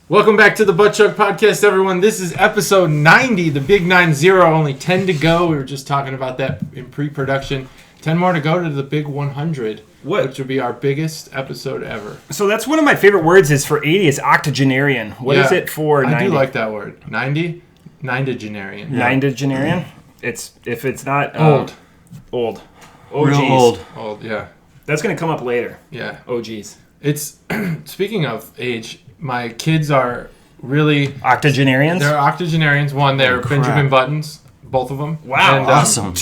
Welcome back to the Butt Chug Podcast, everyone. This is episode 90, the big 90. Only 10 to go. We were just talking about that in pre-production. 10 more to go to the big 100, which will be our biggest episode ever. So that's one of my favorite words is for 80 is octogenarian. What is it for 90? I do like that word. 90? Nindagenarian. Nindagenarian? It's if it's not... Old. Oh, real geez. Old, yeah. That's going to come up later. Yeah. Oh, geez. It's, speaking of age, my kids are really... Octogenarians? They're octogenarians. One, they're Benjamin Buttons. Both of them. Wow. And, awesome.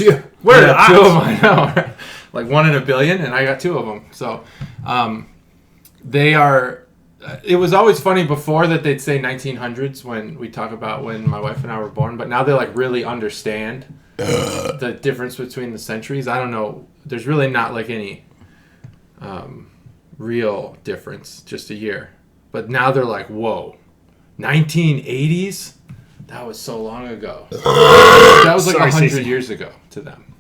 Where are the two of them? I know. Like 1 in a billion, and I got 2 of them. So they are... It was always funny before that they'd say 1900s when we talk about when my wife and I were born, but now they like really understand the difference between the centuries. I don't know. There's really not like any real difference, just a year. But now they're like, whoa, 1980s? That was so long ago. That was like 100 years ago to them.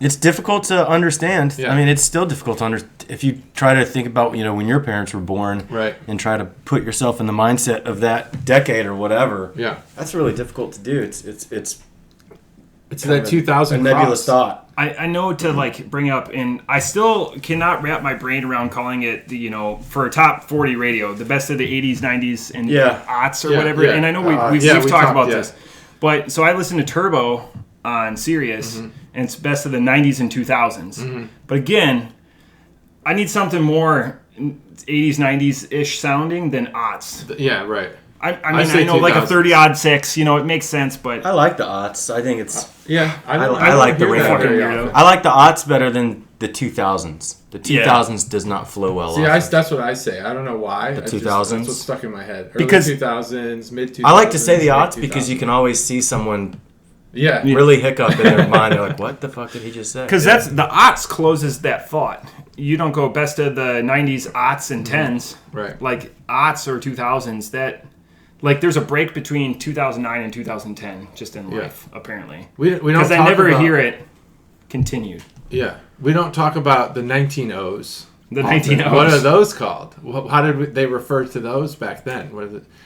It's difficult to understand. Yeah. I mean, it's still difficult to understand. If you try to think about, when your parents were born, right, and try to put yourself in the mindset of that decade or whatever, yeah, that's really difficult to do. It's that 2000 nebulous thought. I know to like bring up, and I still cannot wrap my brain around calling it the for top 40 radio, the best of the 80s, 90s, and aughts or whatever. Yeah. And I know we've talked about this, but so I listened to Turbo on Sirius, and it's best of the 90s and 2000s. Mm-hmm. But again, I need something more 80s, 90s ish sounding than aughts. Yeah, right. I mean, I know 2000s. Like a 30-odd 6, it makes sense, but... I like the aughts. I think it's... I like the range. I like the aughts better than the 2000s. The 2000s does not flow well. See, that's what I say. I don't know why. The 2000s? That's what's stuck in my head. Because 2000s, mid-2000s. I like to say the aughts because you can always see someone... Yeah. Really hiccup in their mind. They're like, what the fuck did he just say? Because that's the aughts closes that thought. You don't go best of the 90s, aughts, and 10s. Right. Like aughts or 2000s, that... Like, there's a break between 2009 and 2010, just in life, apparently. We don't because I never hear it continued. Yeah. We don't talk about the 1900s. The 1900s. What are those called? How did they refer to those back then?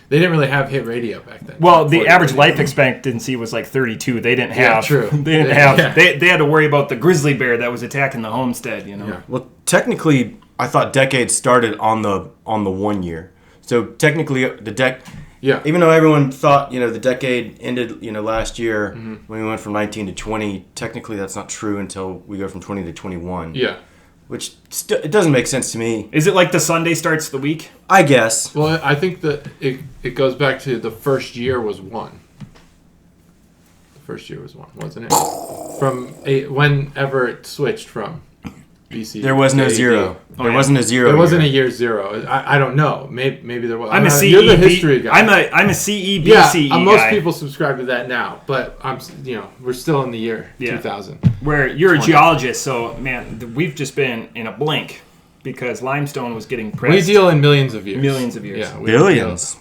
They didn't really have hit radio back then. Well, the average life expectancy was like 32. They didn't have... Yeah, true. They didn't have... Yeah. They had to worry about the grizzly bear that was attacking the homestead, Yeah. Well, technically, I thought decades started on the 1 year. So, technically, Yeah. Even though everyone thought, the decade ended, last year when we went from 19 to 20, technically that's not true until we go from 20 to 21. Yeah. Which it doesn't make sense to me. Is it like the Sunday starts the week? I guess. Well, I think that it goes back to the first year was 1. The first year was 1, wasn't it? From whenever it switched from BC. There was no 0. There wasn't a 0. There wasn't a year 0. I don't know. Maybe there was. I'm a CEB. You're the history guy. I'm a CEB. Yeah, most people subscribe to that now, but we're still in the year 2000. Where you're a geologist, so man, we've just been in a blink because limestone was getting pressed. We deal in millions of years. Millions of years. Yeah, billions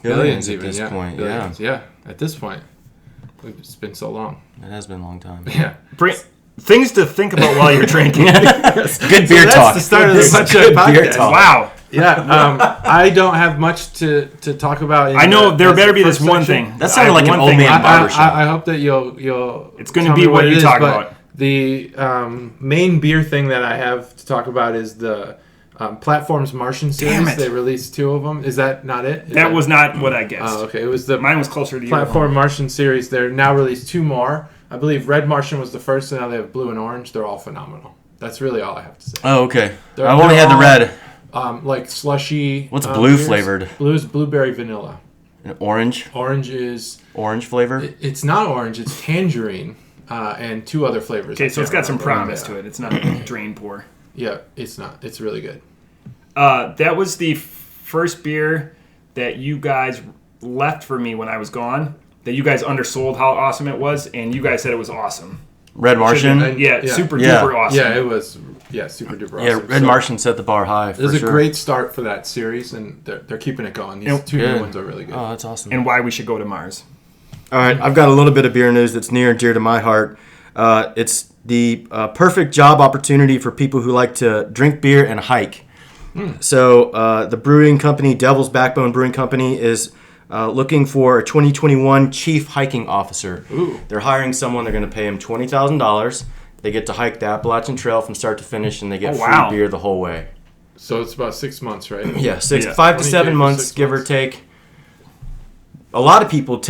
at even, this point. Billions, yeah. At this point, it's been so long. It has been a long time. Yeah. Things to think about while you're drinking. Good beer talk. That's the start of the podcast. Wow. Yeah. I don't have much to talk about. I know there better be this one thing. That sounded like an old man barbershop. I hope that you'll. It's going to be what you talk about. The main beer thing that I have to talk about is the Platform's Martian series. Damn it. They released 2 of them. Is that not it? That was not what I guessed. Oh, okay. It was mine was closer to you. Platform Martian series. They're now released 2 more. I believe Red Martian was the first, and now they have Blue and Orange. They're all phenomenal. That's really all I have to say. Oh, okay. I've only had the red. Like slushy. What's blue beers. Flavored? Blue is blueberry vanilla. And orange? Orange is... Orange flavor? It's not orange. It's tangerine and 2 other flavors. Okay, so it's got some promise to it. It's not drain pour. Yeah, it's not. It's really good. That was the first beer that you guys left for me when I was gone. That you guys undersold how awesome it was, and you guys said it was awesome. Red Martian? Super duper awesome. Yeah, it was super duper awesome. Yeah, Red Martian set the bar high for sure. It was a great start for that series, and they're keeping it going. These 2 new ones are really good. Oh, that's awesome. And why we should go to Mars. All right, I've got a little bit of beer news that's near and dear to my heart. It's the perfect job opportunity for people who like to drink beer and hike. So the brewing company, Devil's Backbone Brewing Company, is looking for a 2021 chief hiking officer. Ooh. They're hiring someone. They're going to pay him $20,000. They get to hike the Appalachian Trail from start to finish, and they get free beer the whole way. So it's about 6 months, right? Yeah, 5 to 7 months, give or take. A lot of people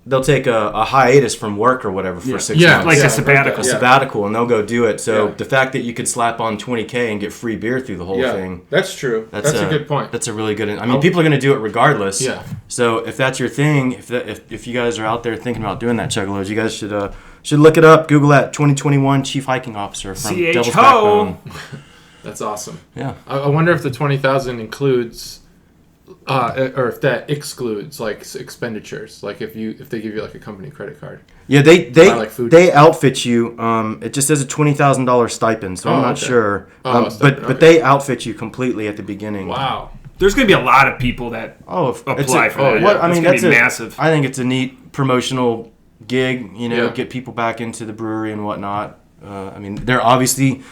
they'll take a hiatus from work or whatever for 6 months. Like a sabbatical. A sabbatical, and they'll go do it. So the fact that you could slap on $20K and get free beer through the whole thing. That's true. That's a good point. That's a really good... I mean, people are going to do it regardless. Yeah. So if that's your thing, if you guys are out there thinking about doing that, Chuggalos, you guys should look it up. Google that 2021 Chief Hiking Officer from Devil's Backbone. That's awesome. Yeah. I wonder if the 20,000 includes... or if that excludes like expenditures, like if they give you like a company credit card. Yeah, they outfit you. It just says a $20,000 stipend, so I'm not sure. But they outfit you completely at the beginning. Wow. There's going to be a lot of people that apply for that. Well, I mean, that's massive. I think it's a neat promotional gig. Get people back into the brewery and whatnot. I mean, they're obviously.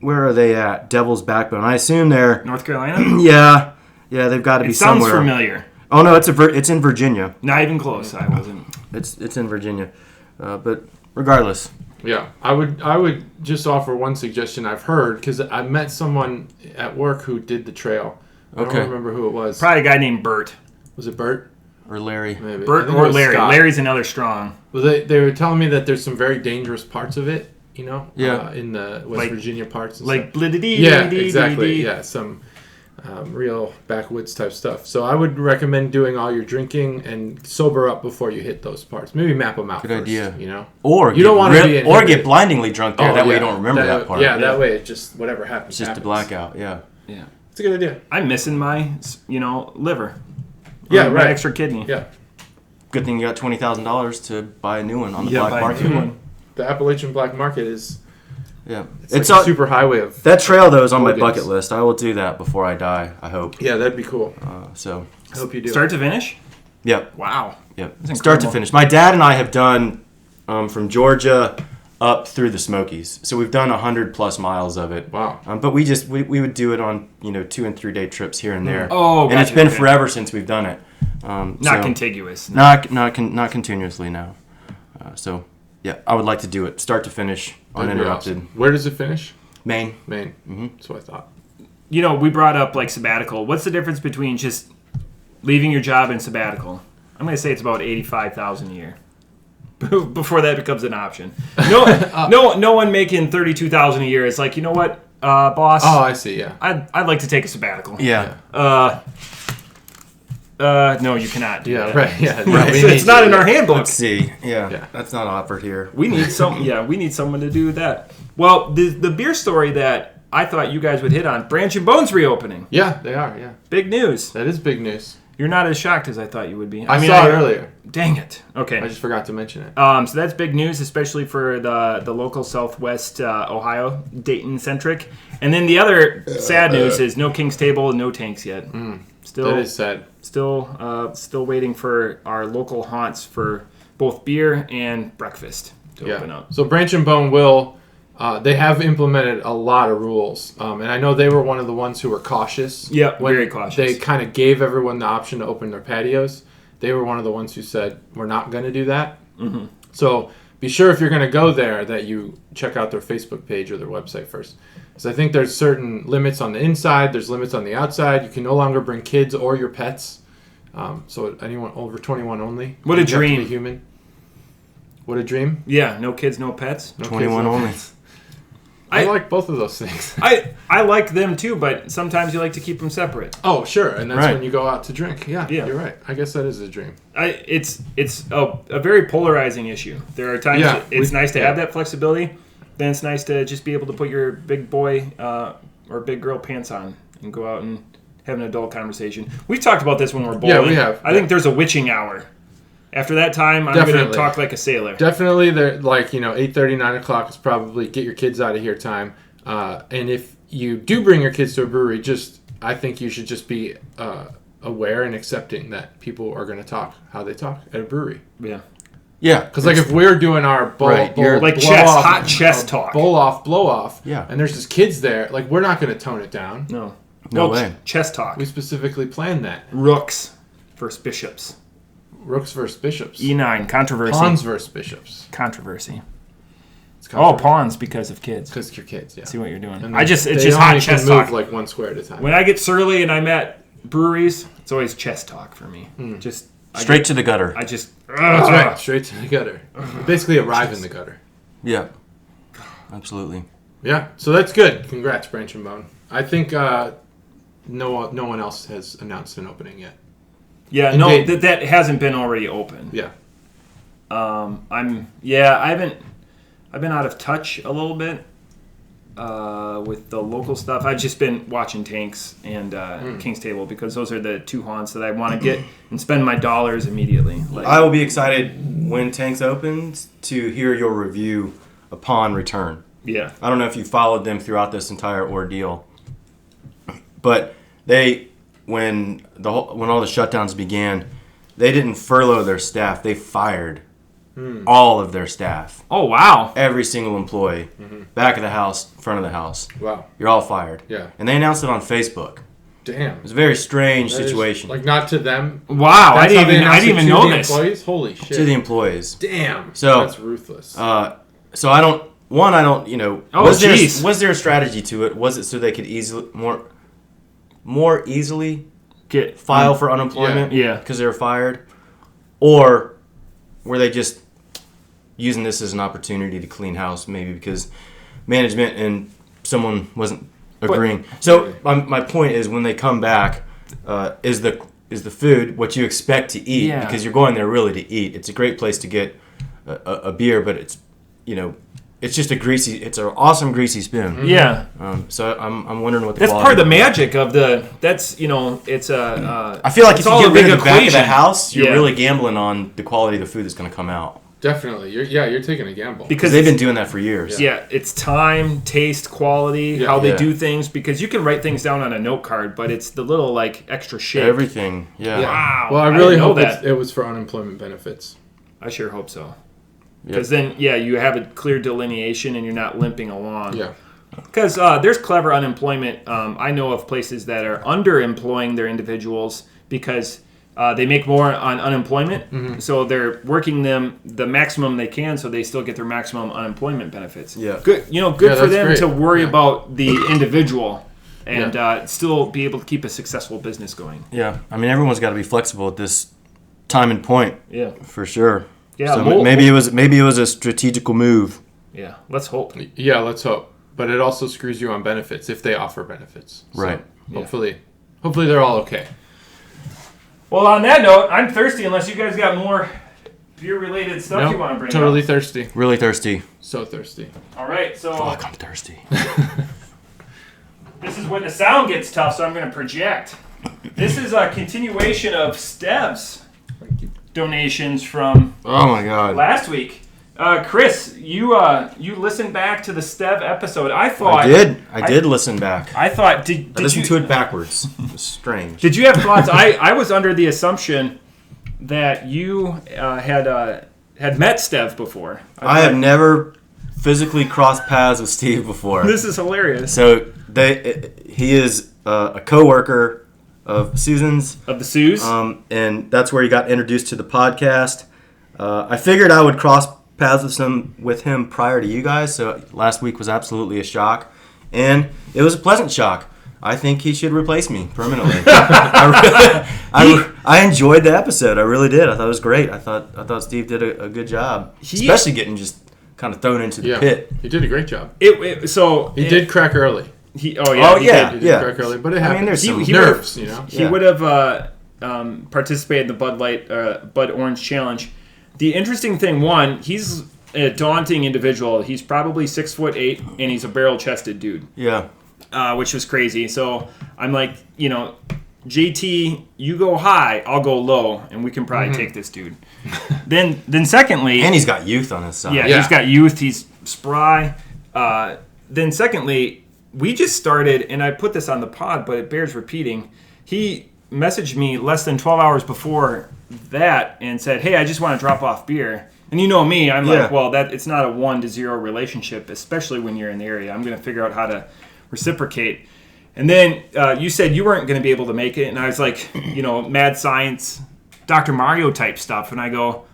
Where are they at? Devil's Backbone. I assume they're North Carolina. Yeah, they've got to be somewhere. It sounds familiar. Oh no, it's in Virginia. Not even close. I wasn't. It's in Virginia, but regardless. Yeah, I would just offer one suggestion I've heard, because I met someone at work who did the trail. I don't remember who it was. Probably a guy named Bert. Was it Bert? Or Larry. Maybe. Bert or Larry. Scott. Larry's another strong. Well, they were telling me that there's some very dangerous parts of it, in the West Virginia parts. And like stuff. Yeah, exactly. Yeah, some real backwoods type stuff. So I would recommend doing all your drinking and sober up before you hit those parts. Maybe map them out Good first. Idea. Or you don't want to be or get blindingly drunk there. That way you don't remember that part. Yeah, that way it just whatever happens. It's just happens. a blackout. Yeah. It's a good idea. I'm missing my liver. Yeah, my extra kidney. Yeah. Good thing you got $20,000 to buy a new one on the black market. Mm-hmm. The Appalachian black market is. Yeah, it's like a super highway of. That trail though is on my bucket list. I will do that before I die. I hope. Yeah, that'd be cool. So I hope you do. Start to finish. Yep. Wow. Yep. Start to finish. My dad and I have done from Georgia up through the Smokies, so we've done 100+ miles of it. Wow. But we would do it on 2 and 3 day trips here and there. Oh, and it's been forever since we've done it. Not contiguous. No. Not continuously now. So. Yeah, I would like to do it, start to finish, uninterrupted. Awesome. Where does it finish? Maine. Mm-hmm. That's what I thought. We brought up like sabbatical. What's the difference between just leaving your job and sabbatical? I'm going to say it's about $85,000 a year. Before that becomes an option. No one making $32,000 a year is like, you know what, boss? Oh, I see. Yeah. I'd like to take a sabbatical. Yeah. No, you cannot do that. Right. Yeah, right. It's not in our handbook. Let's see. Yeah, that's not offered here. We need we need someone to do that. Well, the beer story that I thought you guys would hit on, Branch and Bone's reopening. Yeah, they are. Yeah, big news. That is big news. You're not as shocked as I thought you would be. I saw it earlier. Dang it. Okay. I just forgot to mention it. So that's big news, especially for the local Southwest Ohio, Dayton centric. And then the other sad news is no King's Table, no tanks yet. Still, that is sad. Still waiting for our local haunts for both beer and breakfast to open up. So Branch and Bone will, they have implemented a lot of rules. And I know they were one of the ones who were cautious. Yeah, very cautious. They kind of gave everyone the option to open their patios. They were one of the ones who said, we're not going to do that. Mm-hmm. So be sure if you're going to go there that you check out their Facebook page or their website first. So I think there's certain limits on the inside. There's limits on the outside. You can no longer bring kids or your pets. So anyone over 21 only. What a dream. You have to be human. What a dream. Yeah, no kids, no pets. No 21 kids, no only. Pets. I like both of those things. I like them too, but sometimes you like to keep them separate. Oh, sure. And that's when you go out to drink. Yeah, you're right. I guess that is a dream. It's a very polarizing issue. There are times it's nice to have that flexibility. Then it's nice to just be able to put your big boy or big girl pants on and go out and have an adult conversation. We've talked about this when we're bowling. Yeah, we have. I think there's a witching hour. After that time, I'm going to talk like a sailor. Definitely, 8:30, 9 o'clock is probably get your kids out of here time. And if you do bring your kids to a brewery, I think you should just be aware and accepting that people are going to talk how they talk at a brewery. Yeah. Yeah, because if we're doing our hot chest talk, blow off, yeah, and there's just kids there, we're not going to tone it down. No way. Chest talk. We specifically planned that. Rooks. versus bishops. Rooks versus bishops. E9, controversy. Pawns versus bishops. Controversy. Pawns because of kids. Because of your kids, yeah. See what you're doing. And it's just hot chess talk. Move like one square at a time. When I get surly and I'm at breweries, it's always chess talk for me. Just straight to the gutter. That's right, straight to the gutter. Basically arrive in the gutter. Yeah, absolutely. Yeah, so that's good. Congrats, Branch and Bone. I think no one else has announced an opening yet. Yeah, that hasn't been already open. Yeah. I've been out of touch a little bit with the local stuff. I've just been watching Tanks and King's Table because those are the two haunts that I want to get and spend my dollars immediately. I will be excited when Tanks opens to hear your review upon return. Yeah. I don't know if you followed them throughout this entire ordeal, but when all the shutdowns began, they didn't furlough their staff. They fired all of their staff. Oh, wow. Every single employee. Back of the house, front of the house. Wow. You're all fired. Yeah. And they announced it on Facebook. Damn. It was a very strange situation. Like, not to them. Wow. I didn't even know this. Employees? Holy shit. To the employees. Damn. So that's ruthless. So I don't, was there a strategy to it? Was it so they could more easily get file for unemployment? Yeah. Because they were fired? Or were they just using this as an opportunity to clean house, maybe because management and someone wasn't agreeing? So my point is, when they come back, is the food what you expect to eat? Yeah. Because you're going there really to eat. It's a great place to get a beer, but it's just it's an awesome greasy spoon. Yeah. So I'm wondering what the that's part of the magic of it's a. I feel like if you get rid of the back of the equation. house, you're really gambling on the quality of the food that's going to come out. Definitely. You're taking a gamble. Because they've been doing that for years. Yeah, it's time, taste, quality, how they do things. Because you can write things down on a note card, but it's the little extra shit. Everything. Yeah. Wow. Well, I really hope it was for unemployment benefits. I sure hope so. Because then, you have a clear delineation and you're not limping along. Yeah. Because there's clever unemployment. I know of places that are underemploying their individuals because they make more on unemployment. So they're working them the maximum they can so they still get their maximum unemployment benefits. Yeah. Good, good for them to worry about the individual and still be able to keep a successful business going. Yeah. I mean, everyone's got to be flexible at this time and point. Yeah. For sure. Yeah, so maybe it was a strategical move. Yeah, let's hope. Yeah, let's hope. But it also screws you on benefits if they offer benefits. So right. Hopefully they're all okay. Well, on that note, I'm thirsty unless you guys got more beer-related stuff you want to bring totally up. Thirsty. Really thirsty. So thirsty. All right, so... Fuck, I'm thirsty. This is when the sound gets tough, so I'm going to project. This is a continuation of Stev's donations from last week. Chris, you listened back to the Stev episode. I did listen back. I thought I listened to it backwards. It was strange. Did you have thoughts? I was under the assumption that you had met Stev before. I have never physically crossed paths with Steve before. This is hilarious. So he is a coworker of Susan's. Of the Suze. And that's where he got introduced to the podcast. I figured I would cross paths with him prior to you guys, so last week was absolutely a shock. And it was a pleasant shock. I think he should replace me permanently. I enjoyed the episode. I really did. I thought it was great. I thought Steve did a good job. Especially getting just kind of thrown into the pit. He did a great job. He did crack early. He did crack early, but it happened. I mean, there's some nerves, He would have participated in the Bud Orange Challenge. The interesting thing, he's a daunting individual. He's probably 6'8", and he's a barrel-chested dude. Yeah. Which was crazy. So I'm like, JT, you go high, I'll go low, and we can probably take this dude. Then secondly... And he's got youth on his side. Yeah, he's got youth. He's spry. Then secondly, we just started, and I put this on the pod, but it bears repeating. He messaged me less than 12 hours before that and said, hey, I just want to drop off beer. And you know me, I'm like, well, it's not a 1-0 relationship, especially when you're in the area. I'm going to figure out how to reciprocate. And then you said you weren't going to be able to make it, and I was like, mad science, Dr. Mario type stuff. And I go,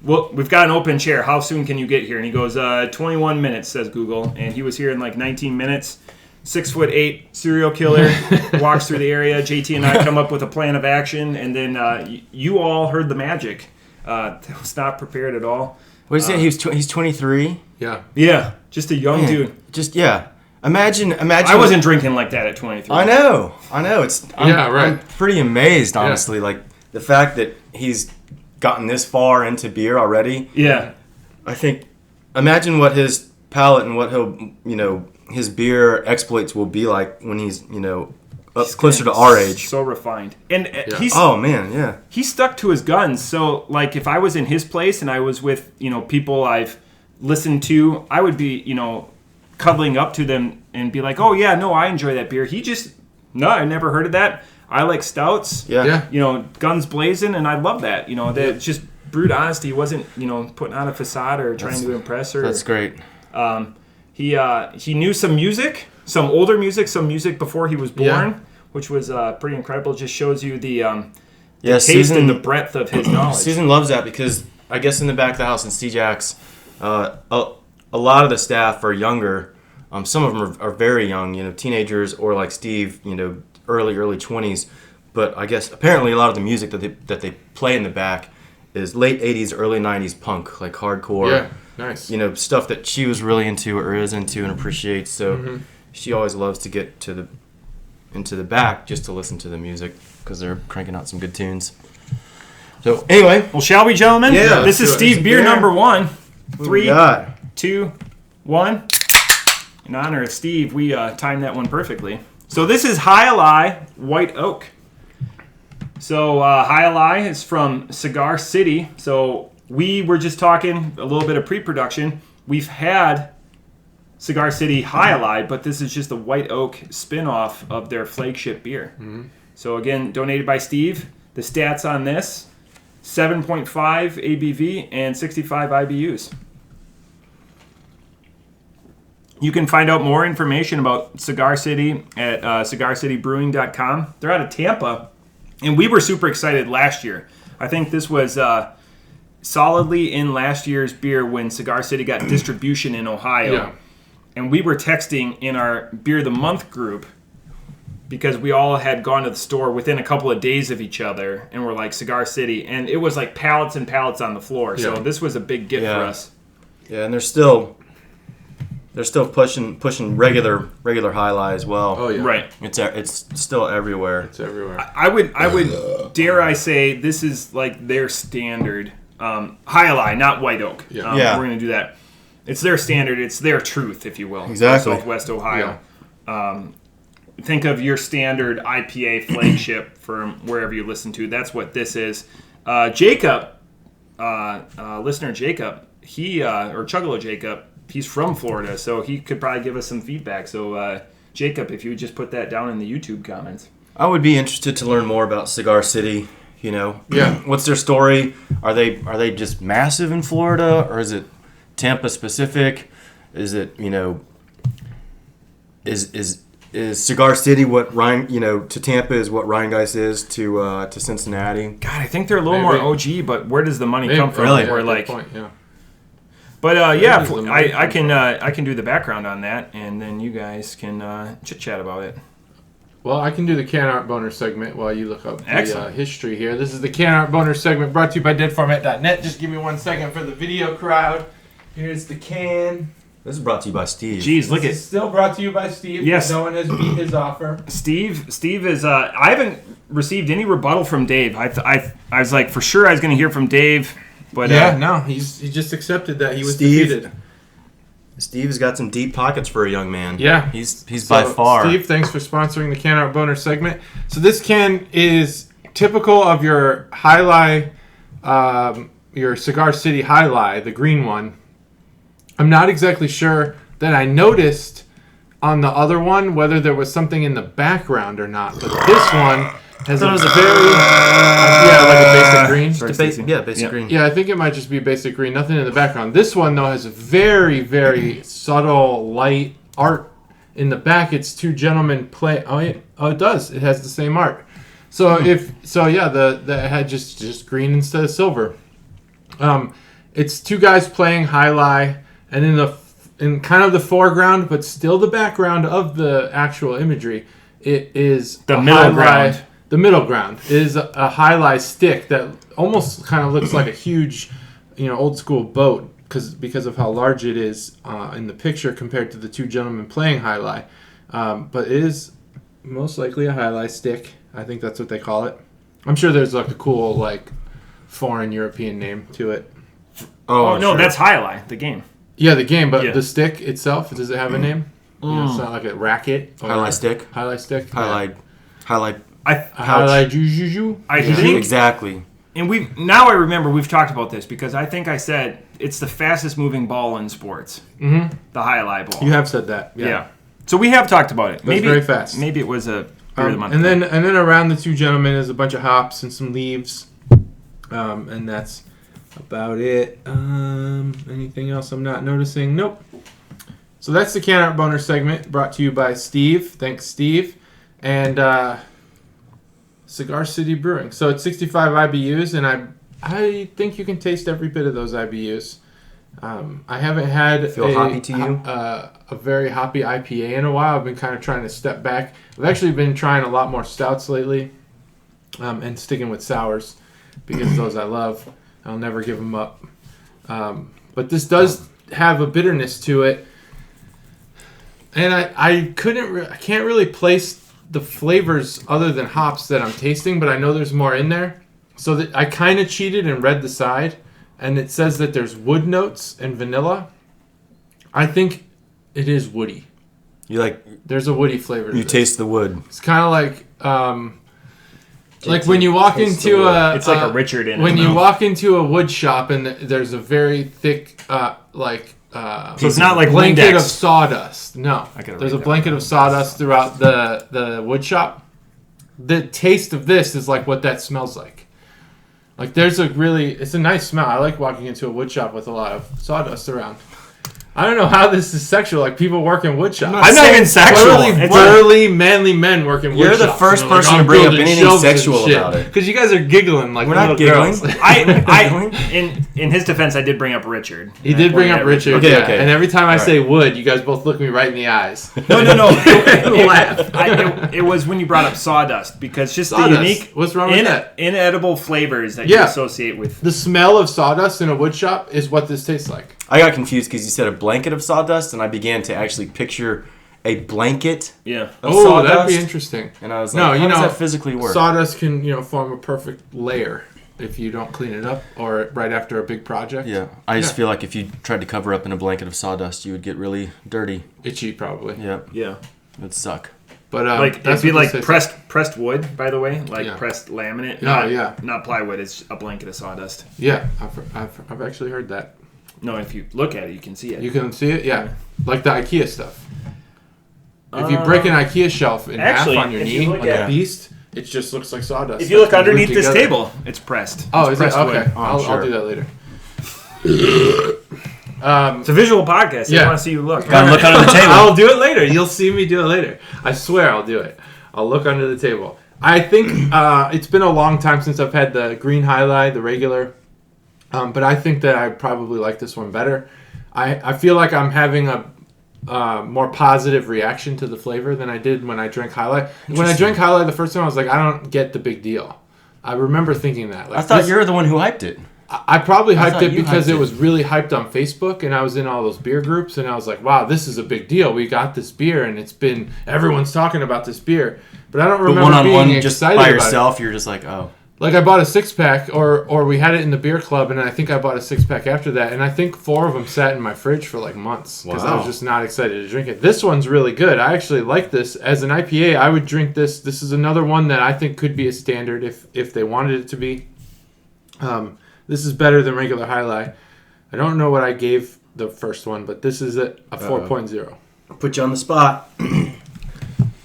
well, we've got an open chair. How soon can you get here? And he goes, 21 minutes, says Google. And he was here in like 19 minutes. 6'8" serial killer walks through the area. JT and I come up with a plan of action, and then you all heard the magic. That was not prepared at all. What is it? He's 23. Yeah, just a young dude. Imagine. I wasn't drinking like that at 23. I know. I'm pretty amazed, honestly. Like the fact that he's gotten this far into beer already. Yeah. I think. Imagine what his palate and what he'll, his beer exploits will be like when he's, up closer to our age. So refined. And he's... Oh, man, yeah. He stuck to his guns. So, like, if I was in his place and I was with, people I've listened to, I would be, cuddling up to them and be like, oh, yeah, no, I enjoy that beer. He just... No, I never heard of that. I like stouts. Yeah. Guns blazing, and I love that. It's just brewed honesty. He wasn't, putting on a facade or trying to impress her. That's great. He knew some music, some older music, some music before he was born, which was pretty incredible. Just shows you the taste Susan, and the breadth of his knowledge. Susan loves that because I guess in the back of the house in Stejax, a lot of the staff are younger. Some of them are very young, teenagers or like Steve, early 20s. But I guess apparently a lot of the music that they play in the back is late 80s, early 90s punk, like hardcore. Yeah. Nice. Stuff that she was really into or is into and appreciates. So she always loves to get into the back just to listen to the music because they're cranking out some good tunes. So anyway, well, shall we, gentlemen? Yeah. This is Steve beer number 1. 3, 2, 1. In honor of Steve, we timed that one perfectly. So this is Alai White Oak. So Alai is from Cigar City. So we were just talking a little bit of pre-production. We've had Cigar City Alai, but this is just a White Oak spin-off of their flagship beer. Mm-hmm. So again, donated by Steve. The stats on this, 7.5 ABV and 65 IBUs. You can find out more information about Cigar City at cigarcitybrewing.com. They're out of Tampa, and we were super excited last year. I think this was... solidly in last year's beer when Cigar City got distribution in Ohio. Yeah. And we were texting in our Beer of the Month group because we all had gone to the store within a couple of days of each other and were like Cigar City. And it was like pallets and pallets on the floor. Yeah. So this was a big gift for us. Yeah, and they're still pushing regular Alai as well. Oh yeah. Right. It's still everywhere. It's everywhere. I would dare I say this is like their standard. Alai, not White Oak. Yeah. We're going to do that. It's their standard. It's their truth, if you will. Exactly. Southwest Ohio. Yeah. Think of your standard IPA flagship from wherever you listen to. That's what this is. Jacob, listener Jacob, or Chuggalo Jacob, he's from Florida, so he could probably give us some feedback. So, Jacob, if you would just put that down in the YouTube comments. I would be interested to learn more about Cigar City. What's their story? Are they just massive in Florida, or is it Tampa specific? Is it is Cigar City what Ryan to Tampa is what Rheingeist is to Cincinnati? God, I think they're a little more OG, but where does the money come from? Really? Or like, but I can do the background on that, and then you guys can chit chat about it. Well, I can do the can art boner segment while you look up the history here. This is the can art boner segment brought to you by deadformat.net. Just give me 1 second for the video crowd. Here's the can. This is brought to you by Steve. Jeez, look at It's still brought to you by Steve. Yes. No one has beat his offer. Steve is. I haven't received any rebuttal from Dave. I was like, for sure I was going to hear from Dave, but he just accepted that he was defeated. Steve has got some deep pockets for a young man. Yeah. He's by far. Steve, thanks for sponsoring the Can Art Boner segment. So this can is typical of your Alai, your Cigar City Alai, the green one. I'm not exactly sure that I noticed on the other one whether there was something in the background or not, but this one has a very like a basic green. Basic green. Yeah, I think it might just be basic green. Nothing in the background. This one though has a very, very subtle light art in the back it's two gentlemen play. Oh, yeah. Oh, it does. It has the same art. So the had just green instead of silver. It's two guys playing jai-alai, and in kind of the foreground, but still the background of the actual imagery, it is the middle ground. The middle ground is a jai-alai stick that almost kind of looks like a huge, old school boat because of how large it is in the picture compared to the two gentlemen playing jai-alai. But it is most likely a jai-alai stick. I think that's what they call it. I'm sure there's like a cool foreign European name to it. Oh no, sure. That's jai-alai, the game. Yeah, the game, but the stick itself, does it have a name? It's not like a racket. Jai-alai stick. Jai-alai stick. Jai-alai. Jai-alai juju. I think exactly. And I remember we've talked about this because I think I said it's the fastest moving ball in sports. Mm-hmm. The jai-alai ball. You have said that. Yeah. So we have talked about it. Maybe very fast. Maybe it was a beer of the month. And then around the two gentlemen is a bunch of hops and some leaves. And that's about it. Anything else I'm not noticing? Nope. So that's the Can Art Boner segment brought to you by Steve. Thanks, Steve. And Cigar City Brewing. So it's 65 IBUs, and I think you can taste every bit of those IBUs. I haven't had a very hoppy IPA in a while. I've been kind of trying to step back. I've actually been trying a lot more stouts lately, and sticking with sours because those I love. I'll never give them up. But this does have a bitterness to it, and I can't really place the flavors other than hops that I'm tasting, but I know there's more in there. So that I kind of cheated and read the side, and it says that there's wood notes and vanilla. I think it is woody. There's a woody flavor. You taste the wood. It's kind of like when you walk into it's like a Richard in when you walk into a wood shop and there's a very thick so it's not like blanket Windex. of sawdust. No, there's a blanket of sawdust throughout the wood shop. The taste of this is like what that smells like. Like it's a nice smell. I like walking into a wood shop with a lot of sawdust around. I don't know how this is sexual. Like people work in wood shops. I'm not even sexual. Burly, manly men work in wood shops. You're the first person to bring up anything sexual about it. Because you guys are giggling like we're not giggling. In his defense, I did bring up Richard. He did bring up Richard. Okay. And every time I say wood, you guys both look me right in the eyes. No. It was when you brought up sawdust because just sawdust. The unique, what's wrong with that? Inedible flavors that you associate with the smell of sawdust in a wood shop is what this tastes like. I got confused because you said a blanket of sawdust, and I began to actually picture a blanket of sawdust. That'd be interesting. And I was like, how does that physically work? Sawdust can, form a perfect layer if you don't clean it up or right after a big project. Yeah. I just feel like if you tried to cover up in a blanket of sawdust, you would get really dirty. Itchy, probably. Yeah. It'd suck. But it'd be like pressed wood, by the way, pressed laminate. Yeah. Not plywood. It's a blanket of sawdust. Yeah, I've actually heard that. No, if you look at it, you can see it. You can see it, yeah, like the IKEA stuff. If you break an IKEA shelf in half on your knee, like a beast, it just looks like sawdust. If you look underneath this table, it's pressed. Oh, it's is it? Okay, wood. I'll do that later. It's a visual podcast. I want to see you look. Gotta look under the table. I'll do it later. You'll see me do it later. I swear I'll do it. I'll look under the table. I think it's been a long time since I've had the green jai-alai, the regular. But I think that I probably like this one better. I feel like I'm having a more positive reaction to the flavor than I did when I drank jai-alai. When I drank jai-alai the first time, I was like, I don't get the big deal. I remember thinking that. I thought you were the one who hyped it. I probably hyped it because it was really hyped on Facebook, and I was in all those beer groups, and I was like, wow, this is a big deal. We got this beer, and everyone's talking about this beer. But I don't remember being excited just by yourself, you're just like, oh. Like I bought a 6-pack, or we had it in the beer club, and I think I bought a 6-pack after that, and I think 4 of them sat in my fridge for like months because I was just not excited to drink it. This one's really good. I actually like this as an IPA. I would drink this. This is another one that I think could be a standard if they wanted it to be. This is better than regular jai-alai. I don't know what I gave the first one, but this is a 4.0. I'll put you on the spot.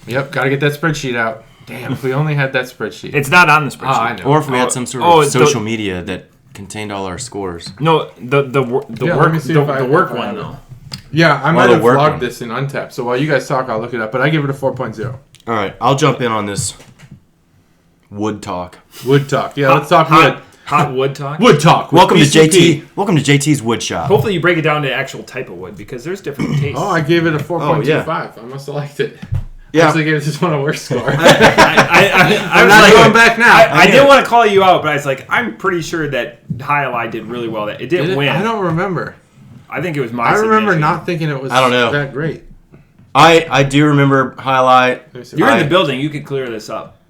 Yep, got to get that spreadsheet out. Damn, if we only had that spreadsheet. It's not on the spreadsheet. Oh, I know. Or if we had some sort of social media that contained all our scores. No, the work one though. Yeah, I might have vlogged this in Untapped. So while you guys talk, I'll look it up. But I give it a 4.0. All right, I'll jump in on this wood talk. Wood talk. Yeah, let's talk wood. Hot wood talk. Wood talk. Welcome to JT. Welcome to JT's Wood Shop. Hopefully you break it down to actual type of wood because there's different tastes. Oh, I gave it a 4.25. I must have liked it. Yeah. I actually gave this one a worse score. I'm not going back now. I didn't want to call you out, but I was like, I'm pretty sure that Alai did really well. It didn't win. I don't remember. I think it was my I remember submission. not thinking it was that great. I do remember Alai. You're in the building. You could clear this up.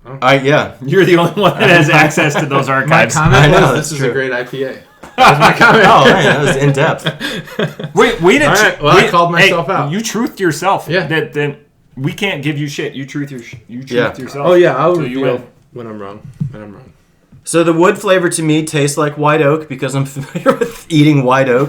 Yeah. You're the only one that has access to those archives. My comment was, this is a great IPA. That was my comment. Oh, man, that was in depth. We didn't. All right, well, I called myself out. You truthed yourself. Yeah. That we can't give you shit. You truth yourself. Oh yeah, I'll so reveal when I'm wrong. So the wood flavor to me tastes like white oak because I'm familiar with eating white oak.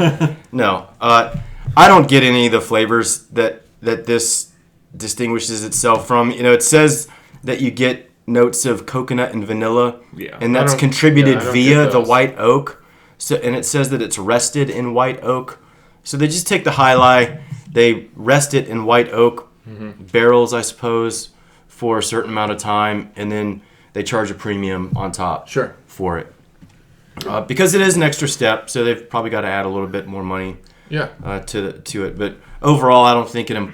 No, I don't get any of the flavors that this distinguishes itself from. You know, it says that you get notes of coconut and vanilla, and that's contributed via the white oak. So, and it says that it's rested in white oak. So they just take the Alai, they rest it in white oak barrels, I suppose, for a certain amount of time, and then they charge a premium on top for it. Because it is an extra step, so they've probably got to add a little bit more money to it. But overall, I don't think I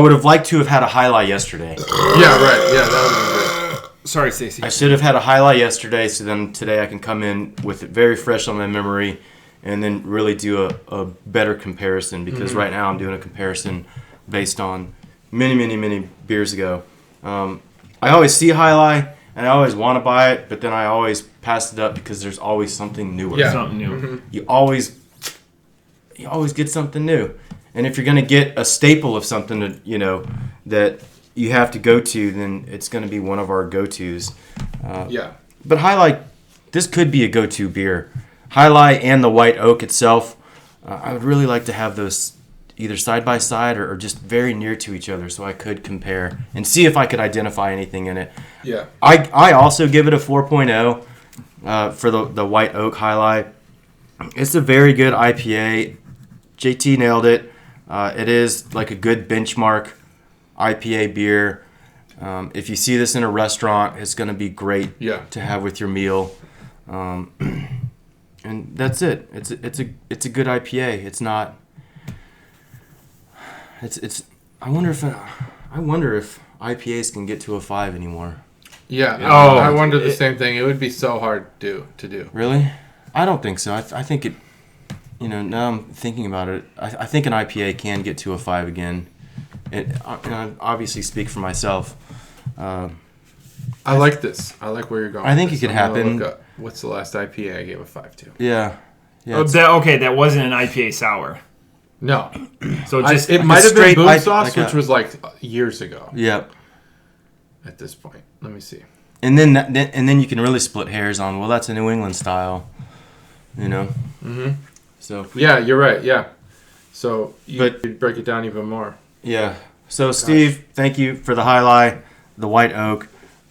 would have liked to have had a Alai yesterday. Yeah, right. Yeah, that would have been great. Sorry, Stacey. I should have had a Alai yesterday, so then today I can come in with it very fresh on my memory and then really do a better comparison, because right now I'm doing a comparison based on many beers ago. I always see Alai and I always want to buy it, but then I always pass it up because there's always something newer. Yeah. Something new. You always get something new. And if you're going to get a staple of something that you have to go to, then it's going to be one of our go-tos. But Alai, this could be a go-to beer. Alai and the white oak itself, I would really like to have those either side by side or just very near to each other, so I could compare and see if I could identify anything in it. Yeah. I also give it a 4.0 for the white oak Alai. It's a very good IPA. JT nailed it. It is like a good benchmark IPA beer. If you see this in a restaurant, it's going to be great to have with your meal. And that's it. It's a good IPA. It's not. It's. I wonder if IPAs can get to a 5 anymore. Yeah. I wonder the same thing. It would be so hard to do. Really? I don't think so. I think it. Now I'm thinking about it. I think an IPA can get to a 5 again. I obviously speak for myself. I like this. I like where you're going. I think it could happen. What's the last IPA I gave a 5 to? Yeah. That wasn't an IPA sour. No. So it might have been Boom Sauce, which was like years ago. Yep. At this point, let me see. And then you can really split hairs on. Well, that's a New England style. Mm-hmm. So. Yeah, you're right. Yeah. So you'd break it down even more. Yeah. So Steve, thank you for the Alai, the white oak.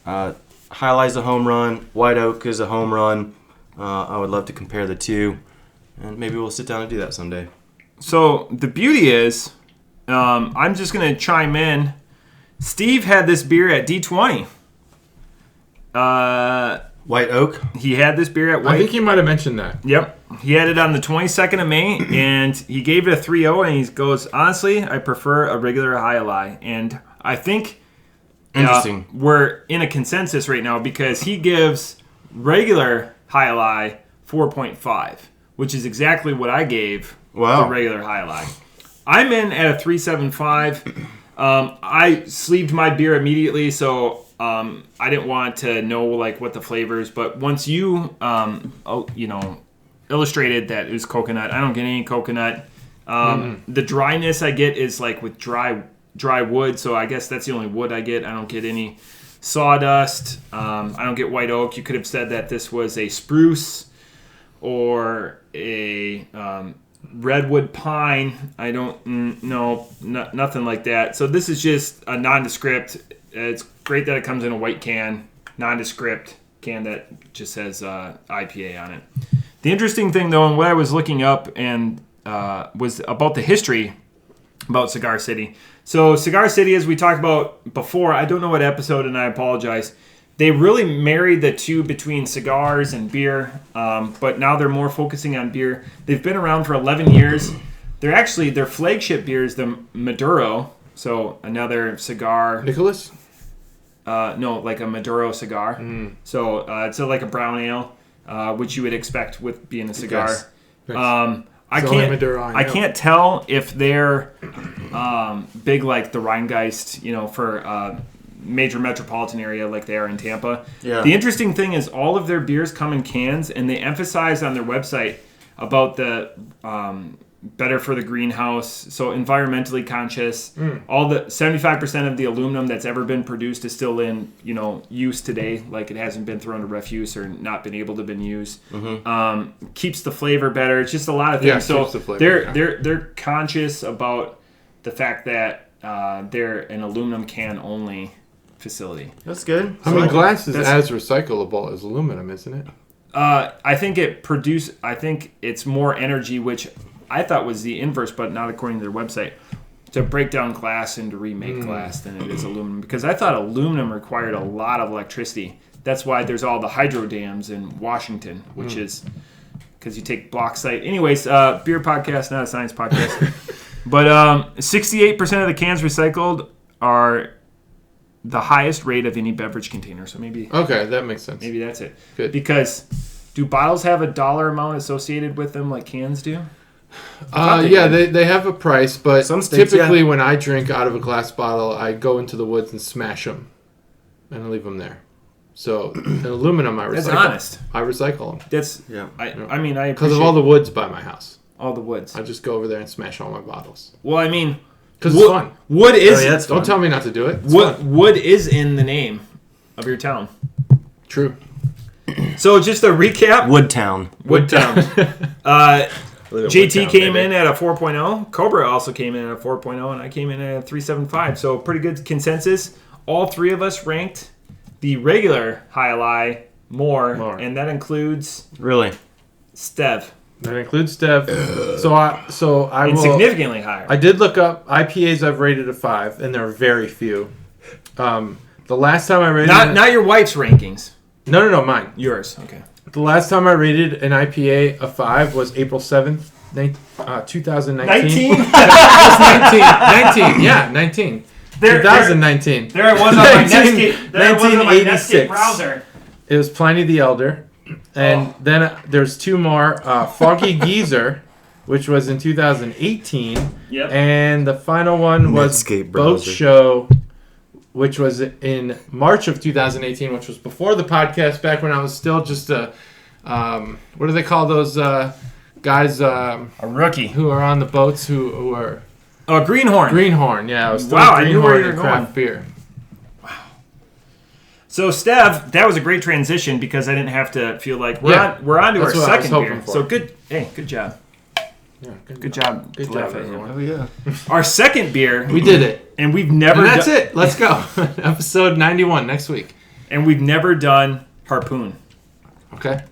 Alai's a home run. White oak is a home run. I would love to compare the two, and maybe we'll sit down and do that someday. So the beauty is, I'm just going to chime in. Steve had this beer at D20. White oak? He had this beer at White. I think he might have mentioned that. Yep. He had it on the 22nd of May, and he gave it a 3.0, and he goes, honestly, I prefer a regular Alai. And I think interesting. We're in a consensus right now because he gives regular Alai 4.5, which is exactly what I gave the regular Alai. I'm in at a 3.75. I sleeved my beer immediately, so I didn't want to know what the flavors. But once you illustrated that it was coconut, I don't get any coconut. The dryness I get is with dry wood, so I guess that's the only wood I get. I don't get any sawdust. I don't get white oak. You could have said that this was a spruce or a redwood pine. I don't know, nothing like that. So this is just a nondescript. It's great that it comes in a white can, nondescript can that just says IPA on it. The interesting thing, though, and what I was looking up and was about the history about Cigar City. So Cigar City, as we talked about before, I don't know what episode, and I apologize. They really married the two between cigars and beer, but now they're more focusing on beer. They've been around for 11 years. Their flagship beer is the Maduro, so another cigar. Nicholas? No, like a Maduro cigar. So it's like a brown ale, which you would expect with being a cigar. Yes. I can't tell if they're big like the Rheingeist, for major metropolitan area like they are in Tampa. Yeah. The interesting thing is all of their beers come in cans, and they emphasize on their website about the better for the greenhouse, so environmentally conscious. All the 75% of the aluminum that's ever been produced is still in use today, like it hasn't been thrown to refuse or not been able to been used. Keeps the flavor better. It's just a lot of things. So keeps the flavor, they're conscious about the fact that they're an aluminum can only facility. That's good. I mean, glass is as recyclable as aluminum, isn't it? I think it's more energy, which I thought was the inverse, but not according to their website, to break down glass and to remake glass than it is aluminum. Because I thought aluminum required a lot of electricity. That's why there's all the hydro dams in Washington, which is because you take bauxite. Anyways, beer podcast, not a science podcast. But 68% of the cans recycled are the highest rate of any beverage container. So maybe... Okay, that makes sense. Maybe that's it. Good. Because do bottles have a dollar amount associated with them like cans do? They have a price, but Some states, typically when I drink out of a glass bottle, I go into the woods and smash them, and I leave them there. So in aluminum, I recycle. That's honest. I recycle them. That's I mean, I because of all the woods by my house. all the woods. I just go over there and smash all my bottles. Well, I mean, because it's fun. Wood is. that's Don't tell me not to do it. Wood is in the name of your town. True. So just a recap. Woodtown. JT came in at a 4.0. Cobra also came in at a 4.0, and I came in at a 3.75. So pretty good consensus. All three of us ranked the regular High Alai more, and that includes Really? Stev. That includes Stev. So I And will, significantly higher. I did look up IPAs. I've rated a 5, and there are very few. The last time I rated not your wife's rankings. No, mine. Yours. Okay. The last time I rated an IPA a 5 was April 7th, 2019. 19? 19. Yeah, 19. 2019. There it was on my Netscape browser. It was Pliny the Elder. And then there's two more. Foggy Geezer, which was in 2018. Yep. And the final one was Netscape Boat browser. Show, which was in March of 2018, which was before the podcast, back when I was still just a... what do they call those guys A rookie. who are on the boats who are... Oh, Greenhorn. Greenhorn, yeah. I was still Wow, Greenhorn I knew where you were craft beer. So, Stev, that was a great transition because I didn't have to feel like we're on to our second beer. For. So good. Hey, good job. Yeah, Good job. Good Laugh job, at him. everyone. Oh, yeah. Our second beer, We did it. and we've never. And that's it. Let's go. Episode 91 next week. And we've never done Harpoon. Okay.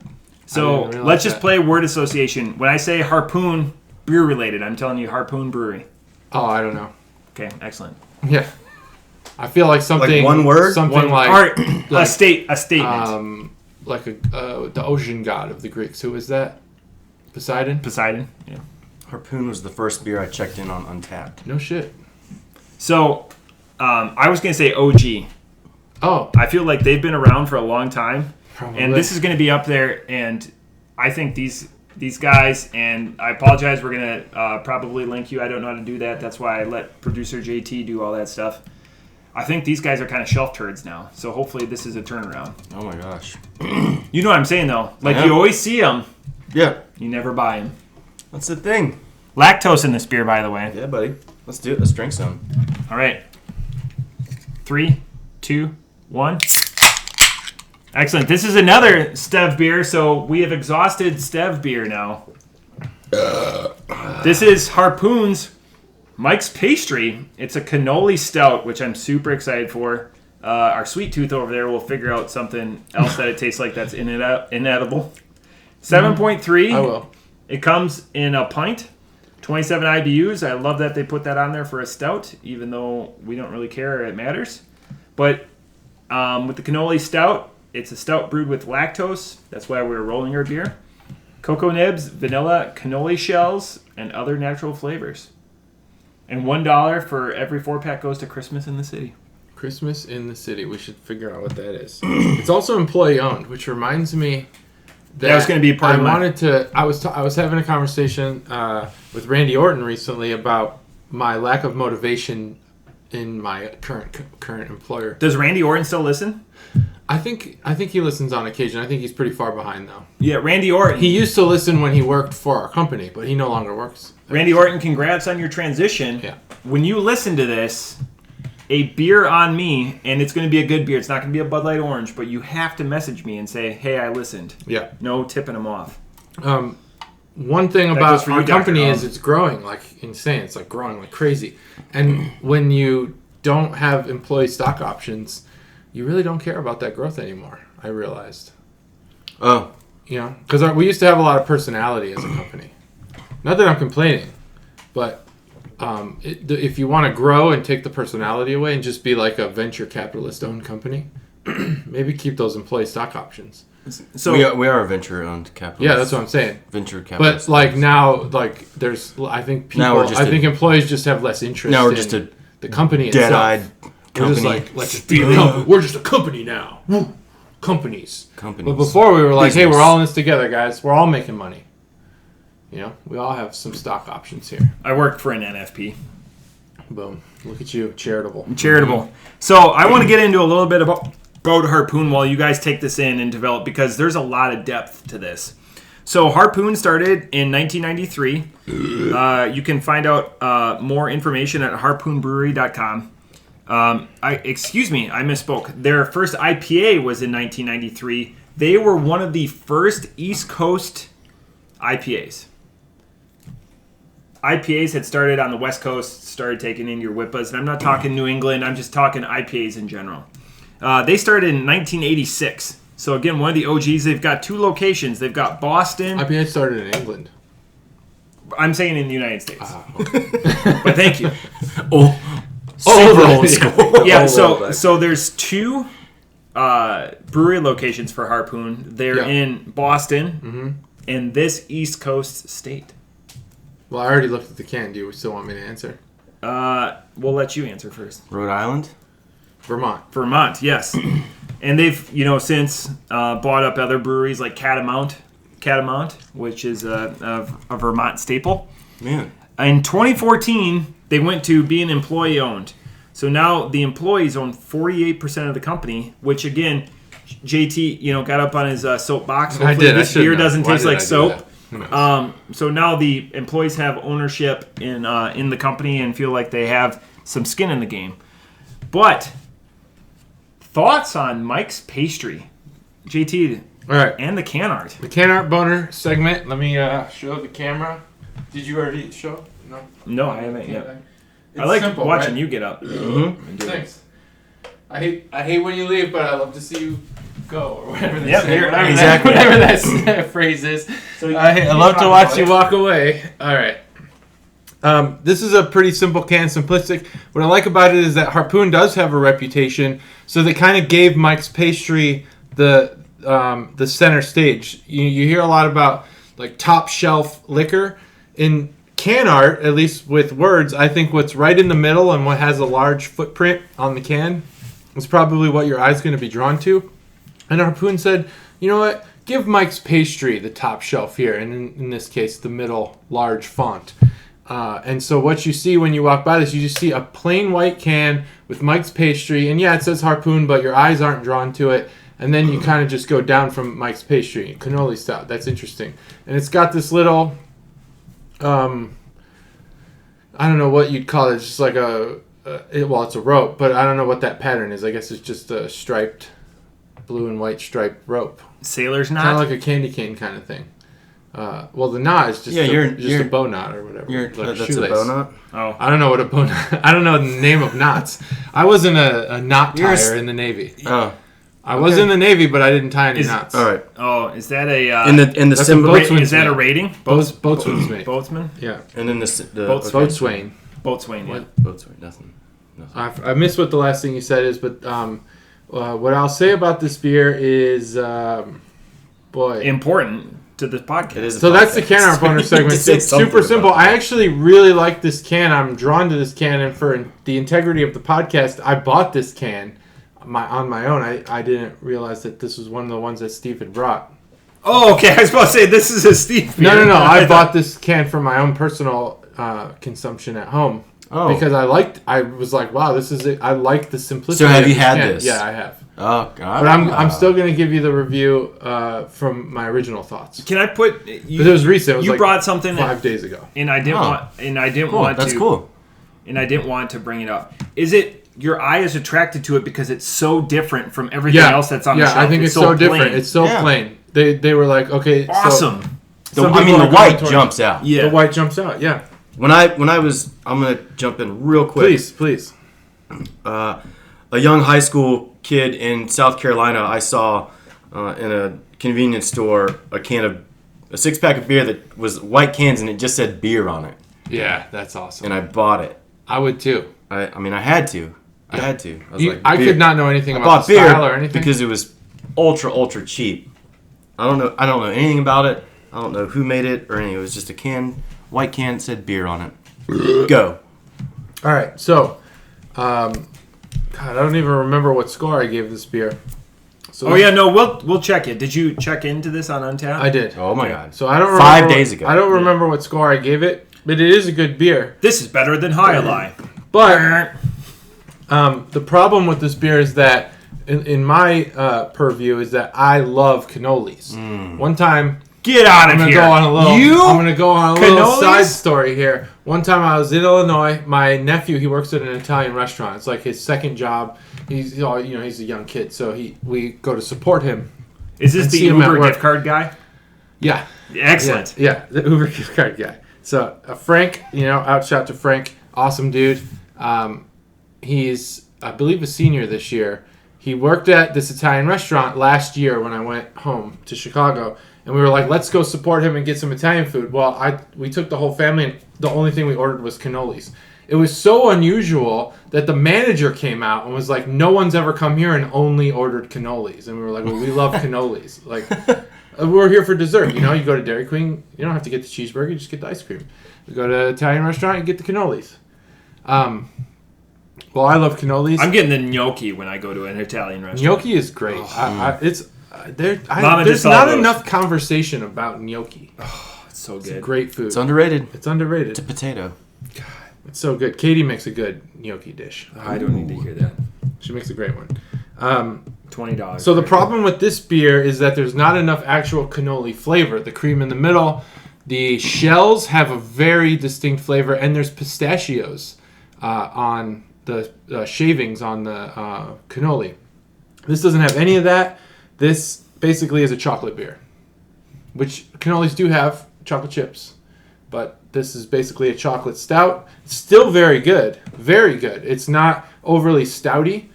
So realize let's just that. play word association. When I say Harpoon, beer related, I'm telling you Harpoon Brewery. Oh, I don't know. Okay, excellent. Yeah. I feel like something... Like one word? Something like... Art, like, a statement. like the ocean god of the Greeks. Who is that? Poseidon? Poseidon. Yeah. Harpoon was the first beer I checked in on Untapped. No shit. So, I was going to say OG. Oh. I feel like they've been around for a long time. Probably. And this is going to be up there, and I think these guys, and I apologize, we're going to probably link you. I don't know how to do that. That's why I let producer JT do all that stuff. I think these guys are kind of shelf turds now, so hopefully this is a turnaround. Oh, my gosh. You know what I'm saying, though? Like, Yeah. you always see them, Yeah. you never buy them. That's the thing. Lactose in this beer, by the way. Yeah, buddy. Let's do it. Let's drink some. All right. 3, 2, 1. Excellent. This is another Stev beer, so we have exhausted Stev beer now. This is Harpoon's Mike's Pastry. It's a cannoli stout, which I'm super excited for. Our sweet tooth over there will figure out something else that it tastes like that's inedible. 7.3. I will. It comes in a pint. 27 IBUs. I love that they put that on there for a stout, even though we don't really care it matters. But with the cannoli stout, it's a stout brewed with lactose. That's why we're rolling our beer. Cocoa nibs, vanilla, cannoli shells, and other natural flavors. And $1 for every 4-pack goes to Christmas in the City. Christmas in the City. We should figure out what that is. It's also employee owned, which reminds me that was going to be a part of I was having a conversation with Randy Orton recently about my lack of motivation in my current employer. Does Randy Orton still listen? I think he listens on occasion. I think he's pretty far behind though. Yeah, Randy Orton. He used to listen when he worked for our company, but he no longer works. Randy Orton, congrats on your transition. Yeah. When you listen to this, a beer on me, and it's going to be a good beer. It's not going to be a Bud Light Orange, but you have to message me and say, hey, I listened. Yeah. No tipping them off. One thing about our company is it's growing like insane. It's like growing like crazy. And when you don't have employee stock options, you really don't care about that growth anymore, I realized. Oh. You know, because we used to have a lot of personality as a company. Not that I'm complaining, but if you want to grow and take the personality away and just be like a venture capitalist-owned company, maybe keep those employee stock options. So we are a venture-owned capitalist. Yeah, that's what I'm saying. Venture capitalist. But like now, like there's, I think employees just have less interest. Now we're just the company dead-eyed itself. company. We're just a company now. Companies. Companies. But before we were like, hey, we're all in this together, guys. We're all making money. You know, we all have some stock options here. I work for an NFP. Boom. Look at you. Charitable. So I want to get into a little bit about Harpoon while you guys take this in and develop, because there's a lot of depth to this. So Harpoon started in 1993. You can find out more information at harpoonbrewery.com. I misspoke. Their first IPA was in 1993. They were one of the first East Coast IPAs. IPAs had started on the West Coast, started taking in your WIPAs, and I'm not talking New England, I'm just talking IPAs in general. They started in 1986. So again, one of the OGs. They've got 2 locations. They've got Boston. IPA started in England. I'm saying in the United States. Okay. But thank you. Super old school. Yeah, so there's 2 brewery locations for Harpoon. They're in Boston and this East Coast state. Well, I already looked at the can. Do you still want me to answer? We'll let you answer first. Rhode Island? Vermont, yes. And they've, since bought up other breweries like Catamount, which is a Vermont staple. Man. In 2014, they went to being employee-owned. So now the employees own 48% of the company, which, again, JT, got up on his soapbox. Hopefully this beer doesn't taste like soap. So now the employees have ownership in the company and feel like they have some skin in the game. But thoughts on Mike's Pastry, JT, all right, and the can art. The can art boner segment. Let me show the camera. Did you already show? No, I haven't yet. I like simple, watching you get up. Mm-hmm. Thanks. I hate when you leave, but I love to see you go, or whatever they say. Whatever that phrase is. So I love to watch you walk away. All right. This is a pretty simple can, simplistic. What I like about it is that Harpoon does have a reputation, so they kind of gave Mike's Pastry the center stage. You hear a lot about like top shelf liquor. In can art, at least with words, I think what's right in the middle and what has a large footprint on the can is probably what your eye's going to be drawn to. And Harpoon said, you know what? Give Mike's Pastry the top shelf here, and in this case, the middle large font. And so what you see when you walk by this, you just see a plain white can with Mike's Pastry. And yeah, it says Harpoon, but your eyes aren't drawn to it. And then you kind of just go down from Mike's Pastry. Cannoli stout. That's interesting. And it's got this little, I don't know what you'd call it. It's just like it's a rope, but I don't know what that pattern is. I guess it's just a striped, blue and white striped rope. Sailor's knot? Kind of like a candy cane kind of thing. Well, the knot is just a bow knot or whatever. That's a bow knot? Oh. I don't know what a bow knot. I don't know the name of knots. I wasn't a knot tire in the Navy. Oh. I was in the Navy, but I didn't tie any knots. All right. Oh, is that a in the symbol? Is that a rating? Boatswain's mate. Boatsman? Yeah. And then the Boatswain. Boatswain. Yeah. Boatswain. Nothing. I missed what the last thing you said is, but what I'll say about this beer is, important to this podcast. So that's the can opener segment. It's super simple. I actually really like this can. I'm drawn to this can, and for the integrity of the podcast, I bought this can on my own. I didn't realize that this was one of the ones that Steve had brought. Oh, okay. I was about to say this is a Steve beer. No. I bought this can for my own personal consumption at home. Oh. Because I was like, wow, this is it. I like the simplicity. So have you had this? Yeah, I have. Oh God! But I'm still going to give you the review from my original thoughts. Can I put? It was recent. It was you brought something 5 days ago, and I didn't want. And I didn't want That's to. Cool. And I didn't want to bring it up. Is it your eye is attracted to it because it's so different from everything else that's on the shelf? Yeah, I think it's so different. It's so plain. They were like, okay, awesome. So, the white jumps out. Yeah, the white jumps out. Yeah. When I was, I'm gonna jump in real quick. Please. A young high school kid in South Carolina, I saw in a convenience store a 6-pack of beer that was white cans and it just said beer on it. Yeah, that's awesome. And I bought it. I would too. I mean, I had to. I had to. I was like, I could not know anything about the style or anything because it was ultra cheap. I don't know anything about it. I don't know who made it or anything. It was just a white can that said beer on it. Go. All right, so, God, I don't even remember what score I gave this beer. So we'll check it. Did you check into this on Untappd? I did. Oh my God! So I don't remember 5 days ago. I don't remember what score I gave it, but it is a good beer. This is better than Alai. But the problem with this beer is that, in my purview, is that I love cannolis. One time, get out of here! I'm going to go on a little side story here. One time I was in Illinois. My nephew, he works at an Italian restaurant. It's like his second job. He's a young kid, so we go to support him. Is this the Uber gift card guy? Yeah. Excellent. Yeah, the Uber gift card guy. So Frank, shout to Frank, awesome dude. He's, I believe, a senior this year. He worked at this Italian restaurant last year when I went home to Chicago. And we were like, let's go support him and get some Italian food. Well, we took the whole family, and the only thing we ordered was cannolis. It was so unusual that the manager came out and was like, no one's ever come here and only ordered cannolis. And we were like, well, we love cannolis. Like, we're here for dessert. You go to Dairy Queen, you don't have to get the cheeseburger, you just get the ice cream. You go to an Italian restaurant, you get the cannolis. Well, I love cannolis. I'm getting the gnocchi when I go to an Italian restaurant. Gnocchi is great. There's not enough conversation about gnocchi. Oh, it's so good. It's great food. It's underrated. It's underrated. It's a potato. God, it's so good. Katie makes a good gnocchi dish. I don't need to hear that. She makes a great one. $20. So the problem with this beer is that there's not enough actual cannoli flavor. The cream in the middle, the shells have a very distinct flavor, and there's pistachios on the shavings on the cannoli. This doesn't have any of that. This basically is a chocolate beer, which cannolis do have chocolate chips, but this is basically a chocolate stout. Still very good, very good. It's not overly stouty,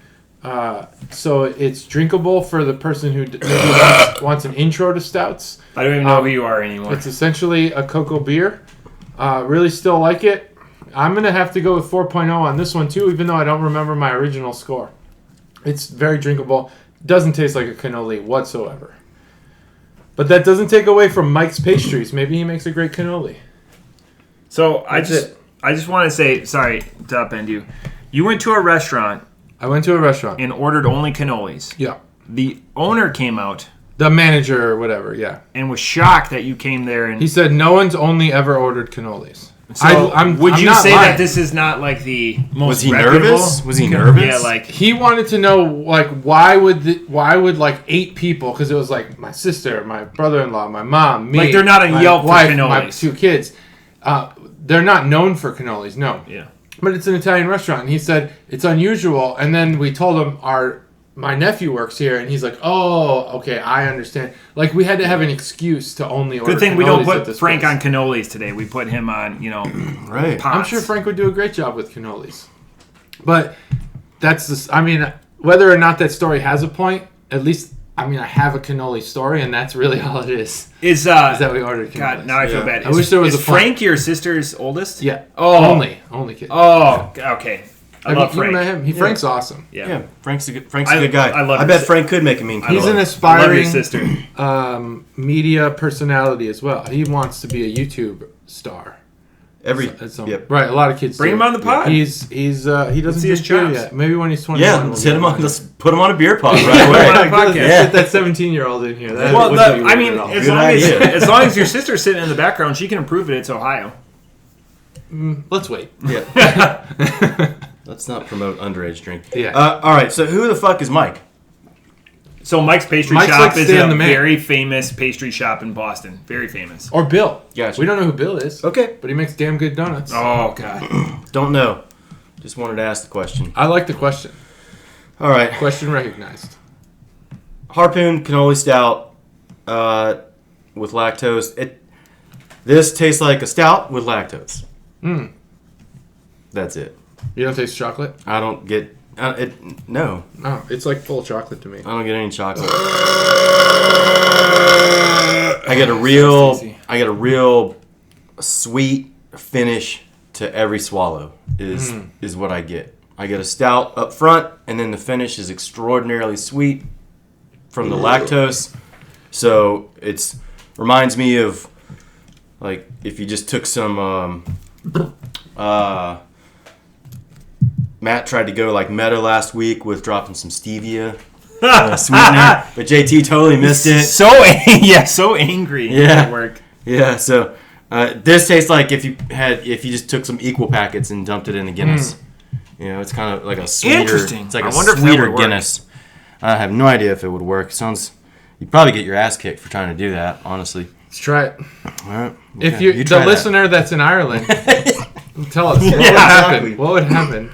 so it's drinkable for the person who maybe wants an intro to stouts. I don't even know who you are anymore. It's essentially a cocoa beer. Really still like it. I'm going to have to go with 4.0 on this one too, even though I don't remember my original score. It's very drinkable. Doesn't taste like a cannoli whatsoever. But that doesn't take away from Mike's Pastries. Maybe he makes a great cannoli. So I just want to say, sorry to upend you. You went to a restaurant. I went to a restaurant. And ordered only cannolis. Yeah. The owner came out. The manager or whatever, yeah. And was shocked that you came there. And he said no one's only ever ordered cannolis. So would you say that this is not like the most nervous? Was he nervous? Yeah, like he wanted to know like why would like 8 people, because it was like my sister, my brother-in-law, my mom, me, like they're not on Yelp wife, for cannolis. My 2 kids. They're not known for cannolis, no. Yeah. But it's an Italian restaurant, and he said it's unusual. And then we told him my nephew works here, and he's like, oh, okay, I understand. Like, we had to have an excuse to only order. Good thing we don't put Frank on cannolis today. We put him on, right. Pots. I'm sure Frank would do a great job with cannolis. But that's whether or not that story has a point, at least, I mean, I have a cannoli story, and that's really all it is. Is that we ordered cannolis. God, now I feel bad. I wish there was a Frank your sister's oldest? Yeah. Oh. Only kid. Oh, okay. I love Frank. You met him? Frank's awesome. Yeah. Frank's a good guy. I love I bet Frank could make a mean. He's an aspiring media personality as well. He wants to be a YouTube star. Right, a lot of kids bring him on the pod. He doesn't see his chops yet. Maybe when he's 21. Yeah, let's put him on a beer pod right away. Get that 17-year-old in here. As long as your sister's sitting in the background, she can improve it. It's Ohio. Let's wait. Yeah. Let's not promote underage drink. Yeah. All right. So who the fuck is Mike? So Mike's Pastry Shop is a very famous pastry shop in Boston. Very famous. Or Bill. Gotcha. We don't know who Bill is. Okay. But he makes damn good donuts. Oh, God. Don't know. Just wanted to ask the question. I like the question. All right. Question recognized. Harpoon cannoli stout with lactose. This tastes like a stout with lactose. That's it. You don't taste chocolate? I don't get... no. No, it's like full chocolate to me. I don't get any chocolate. I get a real sweet finish to every swallow is what I get. I get a stout up front, and then the finish is extraordinarily sweet from the lactose. So it reminds me of like if you just took some Matt tried to go like meta last week with dropping some stevia sweetener, but JT totally missed it. So angry at work. Yeah, so this tastes like if you just took some equal packets and dumped it in a Guinness. You know, it's kind of like a sweeter. Interesting. It's like a sweeter Guinness. I have no idea if it would work. You'd probably get your ass kicked for trying to do that. Honestly, let's try it. All right. If the listener that's in Ireland. Tell us what would happen. What would happen?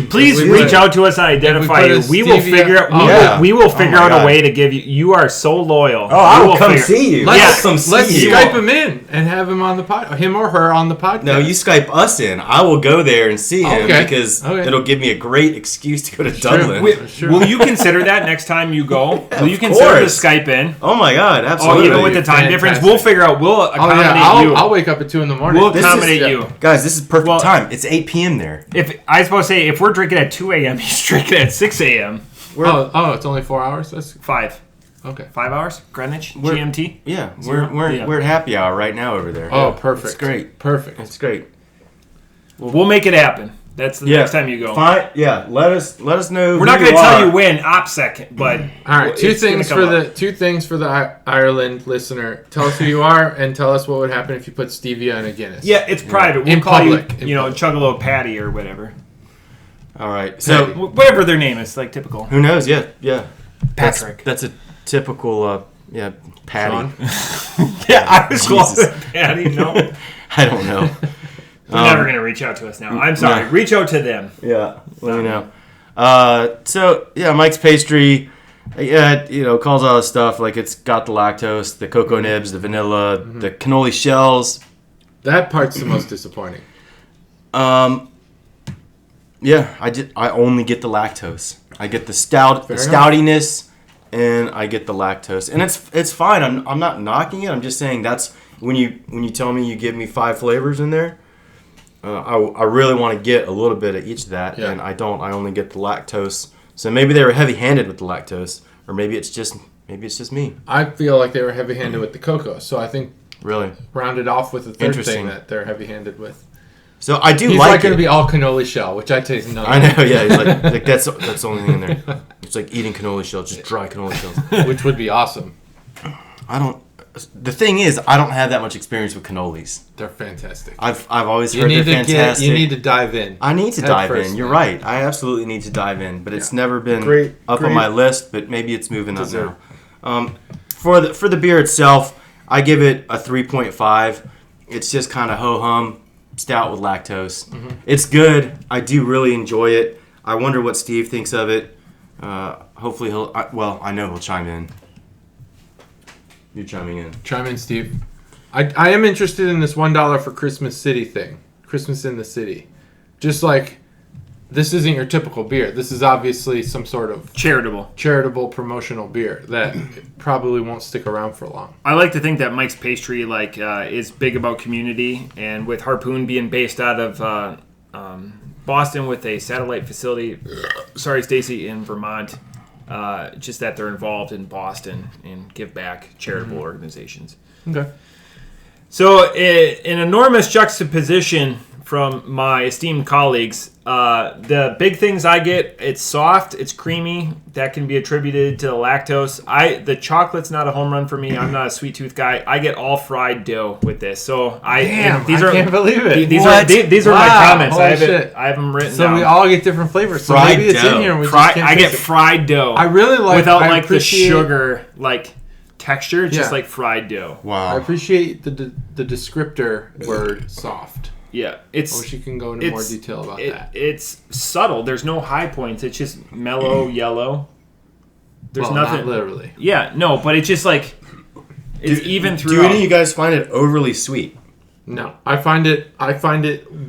Please reach out to us and identify you. We will figure out. We will figure out a way to give you. You are so loyal. Oh, I will come see you. Let's Skype him in and have him on the pod. Him or her on the podcast. No, you Skype us in. I will go there and see him because it'll give me a great excuse to go to Dublin. Will you consider that next time you go? Will you consider to Skype in? Oh my God, absolutely. Even with the time difference, we'll figure out. We'll accommodate you. I'll wake up at 2 a.m. We'll accommodate you. Guys, this is perfect time. It's 8 p.m. there. If I was supposed to say, if we're drinking at 2 a.m., he's drinking at 6 a.m. It's only 4 hours? That's 5. Okay. 5 hours? Greenwich? GMT? Yeah. We're at happy hour right now over there. Oh, perfect. It's great. Perfect. It's great. We'll make it happen. That's the next time you go. Fine. Yeah. Let us know. We're not going to tell you when, OPSEC, but all right. Two things for the Ireland listener. Tell us who you are and tell us what would happen if you put stevia in a Guinness. Yeah, it's private. We'll call you, Chuggalo Patty or whatever. All right. So whatever their name is, like typical. Who knows? Yeah. Patrick. That's a typical. Patty. Yeah, I was close to Patty. No, I don't know. They're never going to reach out to us now. I'm sorry. No. Reach out to them. Yeah, let me know. Mike's Pastry, calls all this stuff. Like it's got the lactose, the cocoa nibs, the vanilla, the cannoli shells. That part's the most disappointing. I only get the lactose. I get the stoutiness, and I get the lactose, and it's fine. I'm not knocking it. I'm just saying that's when you tell me you give me 5 flavors in there. I really want to get a little bit of each of that, and I don't. I only get the lactose. So maybe they were heavy-handed with the lactose, or maybe it's just me. I feel like they were heavy-handed with the cocoa, so I think really rounded off with the third thing that they're heavy-handed with. So I do He's like going to be all cannoli shell, which I taste none. I know, yeah. He's like that's the only thing in there. It's like eating cannoli shells, just dry cannoli shells, which would be awesome. The thing is, I don't have that much experience with cannolis. They're fantastic. I've always heard they're fantastic. You need to dive in. I need to dive in. You're right. I absolutely need to dive in, but it's never been up on my list. But maybe it's moving up now. For the beer itself, I give it a 3.5. It's just kind of ho hum stout with lactose. It's good. I do really enjoy it. I wonder what Steve thinks of it. Hopefully I know he'll chime in. You're chiming in. Chime in, Steve. I am interested in this $1 for Christmas City thing. Christmas in the City. Just like this isn't your typical beer. This is obviously some sort of charitable promotional beer that probably won't stick around for long. I like to think that Mike's Pastry is big about community, and with Harpoon being based out of Boston with a satellite facility, Stacy, in Vermont, just that they're involved in Boston and give back charitable organizations. Okay. So an enormous juxtaposition from my esteemed colleagues. The big things I get, it's soft, it's creamy. That can be attributed to the lactose. The chocolate's not a home run for me. I'm not a sweet tooth guy. I get all fried dough with this. So I can't believe it. These are my comments. I have them written down. So we all get different flavors. So fried maybe it's dough. in here and we just can't I get fried dough. I really like without the sugar texture, just like fried dough. Wow. I appreciate the descriptor word soft. Yeah, I wish you can go into more detail about that. It's subtle. There's no high points. It's just mellow yellow. There's nothing. Not literally. Yeah, no, but it's just it's even throughout. Do any of you guys find it overly sweet? No, I find it 100%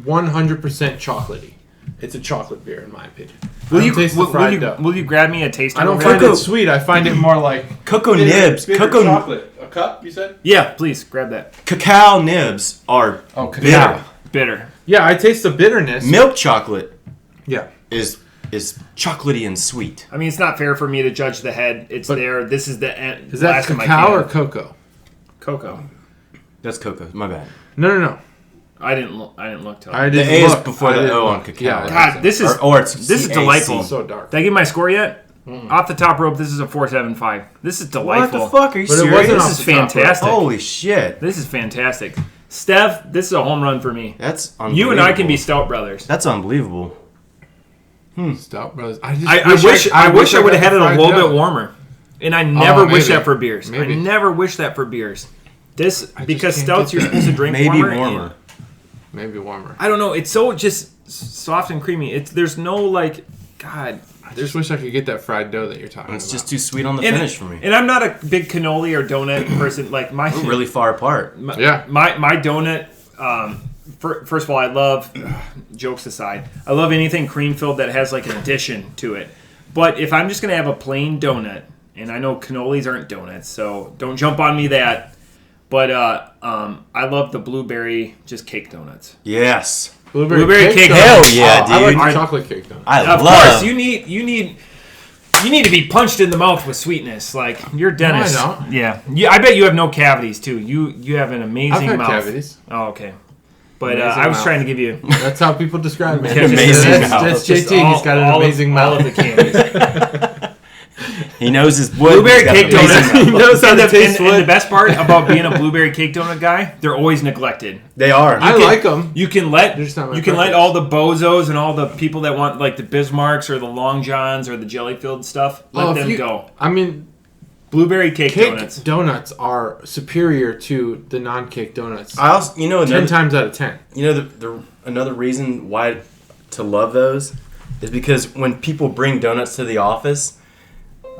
chocolatey. It's a chocolate beer in my opinion. Will you grab me a taster? I don't find it sweet. I find it more like cocoa nibs. Cocoa chocolate. A cup, you said? Yeah, please grab that. Cacao nibs are bitter. Yeah, I taste the bitterness. Milk chocolate. Yeah. Is chocolatey and sweet. I mean, it's not fair for me to judge the head. It's there. This is the end. Is that cacao or cocoa? Cocoa. That's cocoa. My bad. No. I didn't look till I the didn't A is look. before the O on cacao. Yeah, God, this is this is delightful. It's so dark. Did I give my score yet? Off the top rope, this is a 4.75. This is delightful. What the fuck? Are you But serious? This is fantastic. Holy shit. This is fantastic. Stev, this is a home run for me. That's unbelievable. You and I can be stout brothers. That's unbelievable. Stout Brothers. I wish I would have had it a little bit warmer. And I never wish that for beers. Maybe. I never wish that for beers. Because stouts you're supposed to drink maybe warmer. Maybe warmer. I don't know. It's so just soft and creamy. There's no God. I just wish I could get that fried dough that you're talking about. It's just too sweet on the finish for me. And I'm not a big cannoli or donut person. We're really far apart. My donut. First of all, I love jokes aside. I love anything cream filled that has an addition to it. But if I'm just gonna have a plain donut, and I know cannolis aren't donuts, so don't jump on me that. But I love the blueberry cake donuts. Yes. Blueberry cake donut. Hell yeah, dude. I like the chocolate cake donut. Of course, you need to be punched in the mouth with sweetness. You're Dennis. No, I don't. Yeah. I bet you have no cavities too. You have an amazing I've had mouth. cavities. Oh, okay. But I was trying to give you. That's how people describe me. Amazing mouth. That's JT. He's got an amazing mouth. All of the candies. He knows his wood. Blueberry cake donuts. He knows how to taste wood. And the best part about being a blueberry cake donut guy, they're always neglected. They are. I like them. You can let preference. all the bozos and all the people that want the Bismarcks or the Long Johns or the jelly-filled stuff, let them go. I mean, blueberry cake donuts are superior to the non-cake donuts. 10 times out of 10. Another reason why to love those is because when people bring donuts to the office,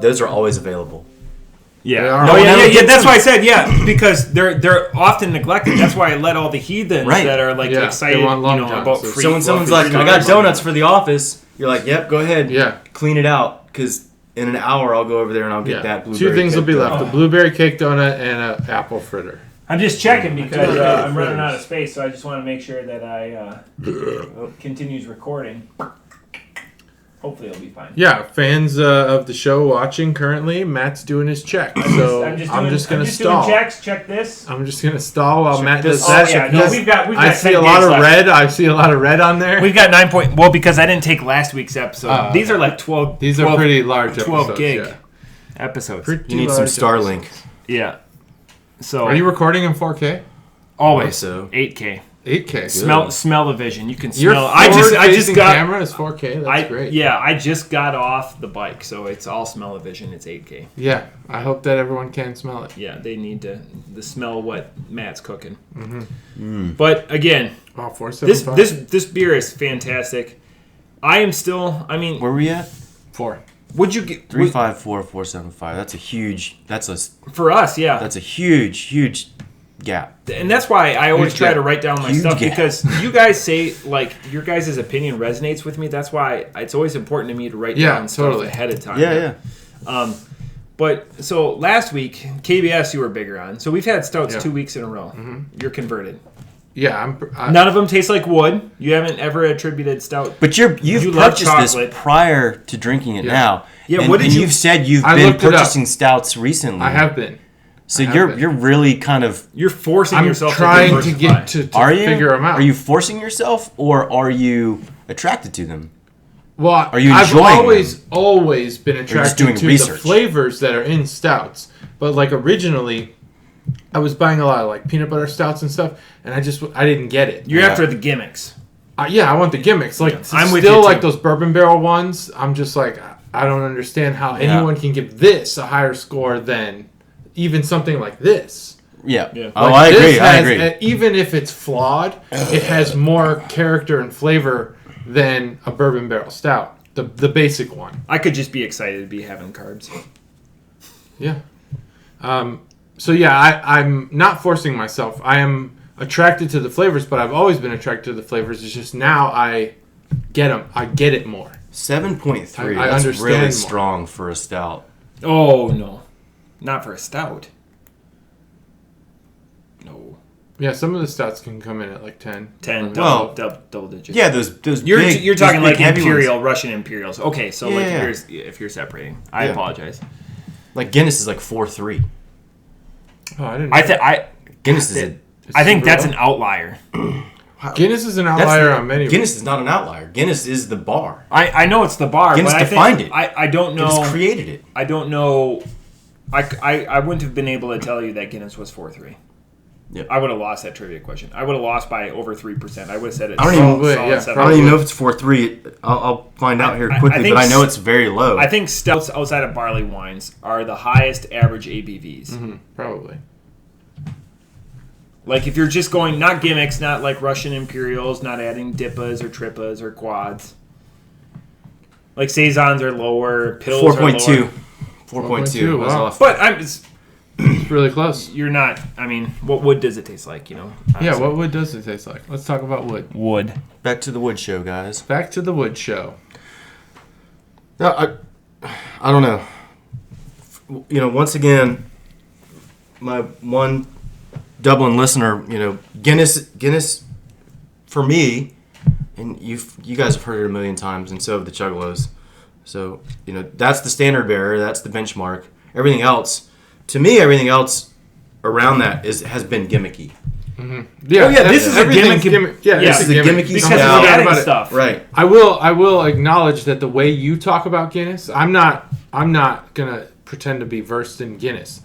those are always available. Yeah. Yeah. That's why I said because they're often neglected. That's why I let all the heathens that are excited about free. So when someone's like, "I got donuts for the office," you're like, "Yep, go ahead, clean it out," because in an hour I'll go over there and I'll get that blueberry. Two things will be donut. left: a blueberry cake donut and an apple fritter. I'm just checking because I'm running out of space, so I just want to make sure that I continues recording. Hopefully it'll be fine. Yeah, fans of the show watching currently, Matt's doing his check. So I'm just going to stall. Doing checks. Check this. I'm just going to stall while Matt does that. Yeah, no, we've got I see a lot of red. I see a lot of red on there. We've got 9 point. Well, because I didn't take last week's episode. These are 12. These are pretty large 12 episodes. gig episodes. You need some Starlink. Yeah. So are you recording in 4K? Always. So 8K. 8K. Smell the vision. You can Your smell. I just got camera is 4K. That's great. Yeah, I just got off the bike, so it's all smell of vision. It's 8K. Yeah, I hope that everyone can smell it. Yeah, they need to smell what Matt's cooking. Mm-hmm. But again, 475. this beer is fantastic. I am still. I mean, where were we at? 4. Would you get 354 475? That's a huge. That's a for us. Yeah, that's a huge gap. And that's why I always try to write down my stuff gap. because you guys say, like, your guys' opinion resonates with me. That's why it's always important to me to write down stuff ahead of time. Yeah. But so last week, KBS you were bigger on. So we've had stouts 2 weeks in a row. Mm-hmm. You're converted. Yeah, none of them taste like wood. You haven't ever attributed stout. But you've purchased this prior to drinking it now. Yeah, and, you've said you've been purchasing stouts recently. I have been. So you're really kind of you're forcing yourself. Trying to get to figure them out. Are you forcing yourself, or are you attracted to them? Well, are you enjoying I've always been attracted to the flavors that are in stouts. But like originally, I was buying a lot of like peanut butter stouts and stuff, and I didn't get it. You're after the gimmicks. Yeah, I want the gimmicks. Like I'm with you like those bourbon barrel ones. I'm just like I don't understand how anyone can give this a higher score than even something like this. Yeah. Like I agree. Even if it's flawed, it has more character and flavor than a bourbon barrel stout, the basic one. I could just be excited to be having carbs. Yeah. So yeah, I'm not forcing myself. I am attracted to the flavors, but I've always been attracted to the flavors. It's just now I get them. I get it more. 7.3. That's really strong for a stout. Oh no, not for a stout. No. Yeah, some of the stouts can come in at like 10. Double digits. Yeah, those you're talking like imperial, Russian imperials. Okay, so if you're separating, I apologize. Like Guinness is like 4.3. Oh, I didn't. Guinness is. I think that's an outlier. Guinness is an outlier on many. Guinness is not an outlier. Guinness is the bar. I know it's the bar. Guinness defined it. I don't know. Guinness created it. I don't know. I wouldn't have been able to tell you that Guinness was 4.3. Yep. I would have lost that trivia question. I would have lost by over 3%. I would have said it. I don't even know if it's 4.3. I'll find out here quickly, but I know it's very low. I think stouts outside of barley wines are the highest average ABVs. Mm-hmm, probably. Like if you're just going, not gimmicks, not like Russian Imperials, not adding Dippas or Trippas or Quads. Like Saisons are lower, Pills 4.2. 4.2 was off. But it's really close. You're not, I mean, what wood does it taste like, you know? Honestly. Yeah, what wood does it taste like? Let's talk about wood. Wood. Back to the wood show, guys. Back to the wood show. No, I don't know. You know, once again, my one Dublin listener, you know, Guinness for me, and you guys have heard it a million times, and so have the Chuggalos. So, you know, that's the standard bearer, that's the benchmark. Everything else, to me, around that has been gimmicky. Mm-hmm. Yeah, this is a gimmick. This is a gimmicky because we're adding stuff. Right. I will acknowledge that the way you talk about Guinness, I'm not gonna pretend to be versed in Guinness.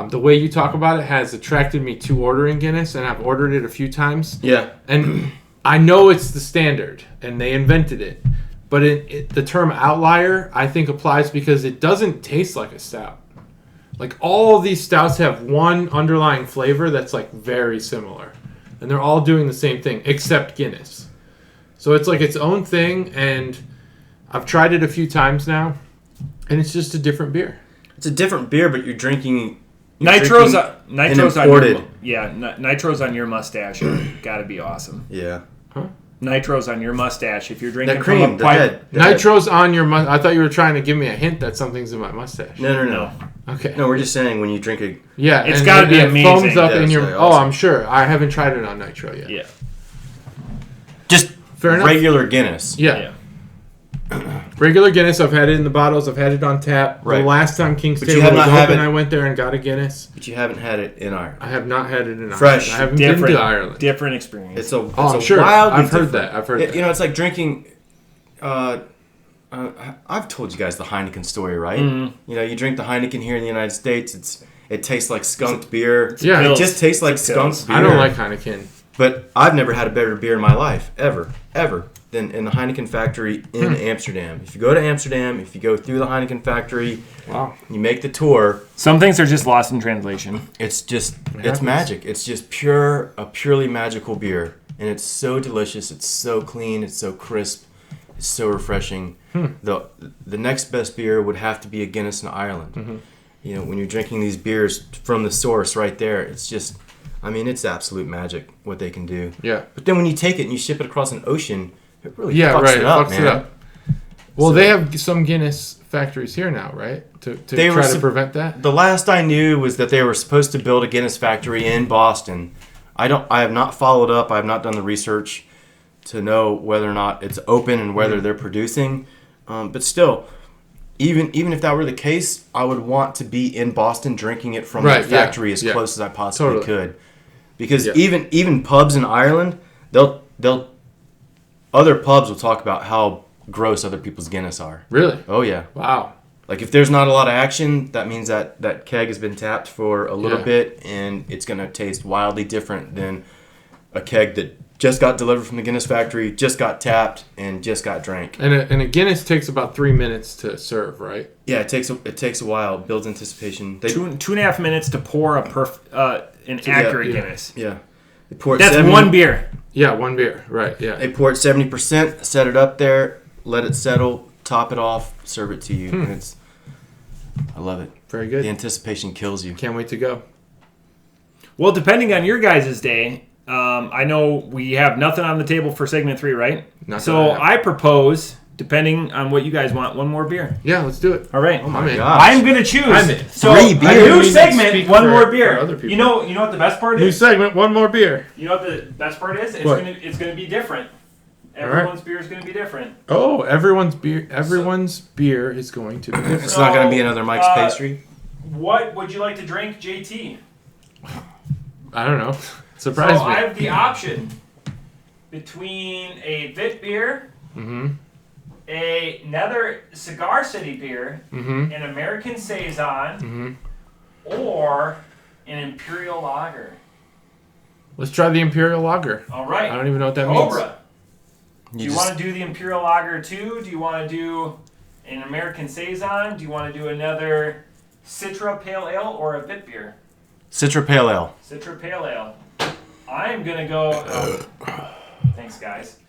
The way you talk about it has attracted me to ordering Guinness, and I've ordered it a few times. Yeah. And I know it's the standard, and they invented it. But the term outlier, I think, applies because it doesn't taste like a stout. Like, all of these stouts have one underlying flavor that's, like, very similar. And they're all doing the same thing, except Guinness. So it's, like, its own thing, and I've tried it a few times now, and it's just a different beer. It's a different beer, but you're drinking... Nitro's on your mustache. Got to be awesome. Yeah. Huh? Nitros on your mustache. If you're drinking that cream, from a pipe. Nitros on your mustache. I thought you were trying to give me a hint that something's in my mustache. No. Okay. No, we're just saying when you drink a... Yeah. It's got to be amazing. Foams up in your... Awesome. Oh, I'm sure. I haven't tried it on Nitro yet. Yeah. Just regular Guinness. Yeah. Regular Guinness. I've had it in the bottles. I've had it on tap. Right. The last time King's Table was open, I went there and got a Guinness. But you haven't had it in Ireland. I have not had it in Ireland. Fresh. I haven't been to Ireland. Different experience. I'm sure. I've heard that. You know, it's like drinking... I've told you guys the Heineken story, right? Mm-hmm. You know, you drink the Heineken here in the United States, it tastes like skunked beer. Yeah. It just tastes like skunked beer. I don't like Heineken. But I've never had a better beer in my life, ever, than in the Heineken factory in Amsterdam. If you go to Amsterdam, if you go through the Heineken factory, you make the tour. Some things are just lost in translation. It's magic. It's just a purely magical beer. And it's so delicious. It's so clean. It's so crisp. It's so refreshing. The next best beer would have to be a Guinness in Ireland. Mm-hmm. You know, when you're drinking these beers from the source right there, it's just... I mean, it's absolute magic what they can do. Yeah. But then when you take it and you ship it across an ocean, it really fucks it up, fucks man. It up. Well, they have some Guinness factories here now, right? To try to prevent that. The last I knew was that they were supposed to build a Guinness factory in Boston. I have not followed up. I have not done the research to know whether or not it's open and whether they're producing. But still, even if that were the case, I would want to be in Boston drinking it from the factory as close as I possibly could. Because even pubs in Ireland, they'll other pubs will talk about how gross other people's Guinness are. Really? Oh yeah. Wow. Like if there's not a lot of action, that means that keg has been tapped for a little bit, and it's going to taste wildly different than a keg that just got delivered from the Guinness factory, just got tapped, and just got drank. And a Guinness takes about 3 minutes to serve, right? Yeah, it takes a while. It builds anticipation. 2.5 minutes to pour an accurate Guinness. Yeah. That's one beer. Yeah, one beer. Right, yeah. They pour it 70%, set it up there, let it settle, top it off, serve it to you. And I love it. Very good. The anticipation kills you. Can't wait to go. Well, depending on your guys' day, I know we have nothing on the table for segment 3, right? So I propose, depending on what you guys want, one more beer. Yeah, let's do it. All right. Oh my gosh. I'm going to choose. So 3 a beers. new segment, one more beer. other people. You know what the best part is? New segment, one more beer. You know what the best part is? What? It's going to be different. Everyone's beer is going to be different. Oh, everyone's beer is going to be different. It's not going to be another Mike's Pastry. What would you like to drink, JT? I don't know. Surprise me. So I have the option between a Vit beer, another Cigar City beer, an American Saison, or an Imperial Lager. Let's try the Imperial Lager. All right. I don't even know what that means. Cobra. Do you want to do the Imperial Lager too? Do you want to do an American Saison? Do you want to do another Citra Pale Ale or a Vit beer? Citra Pale Ale. Citra Pale Ale. I'm going to go... thanks, guys.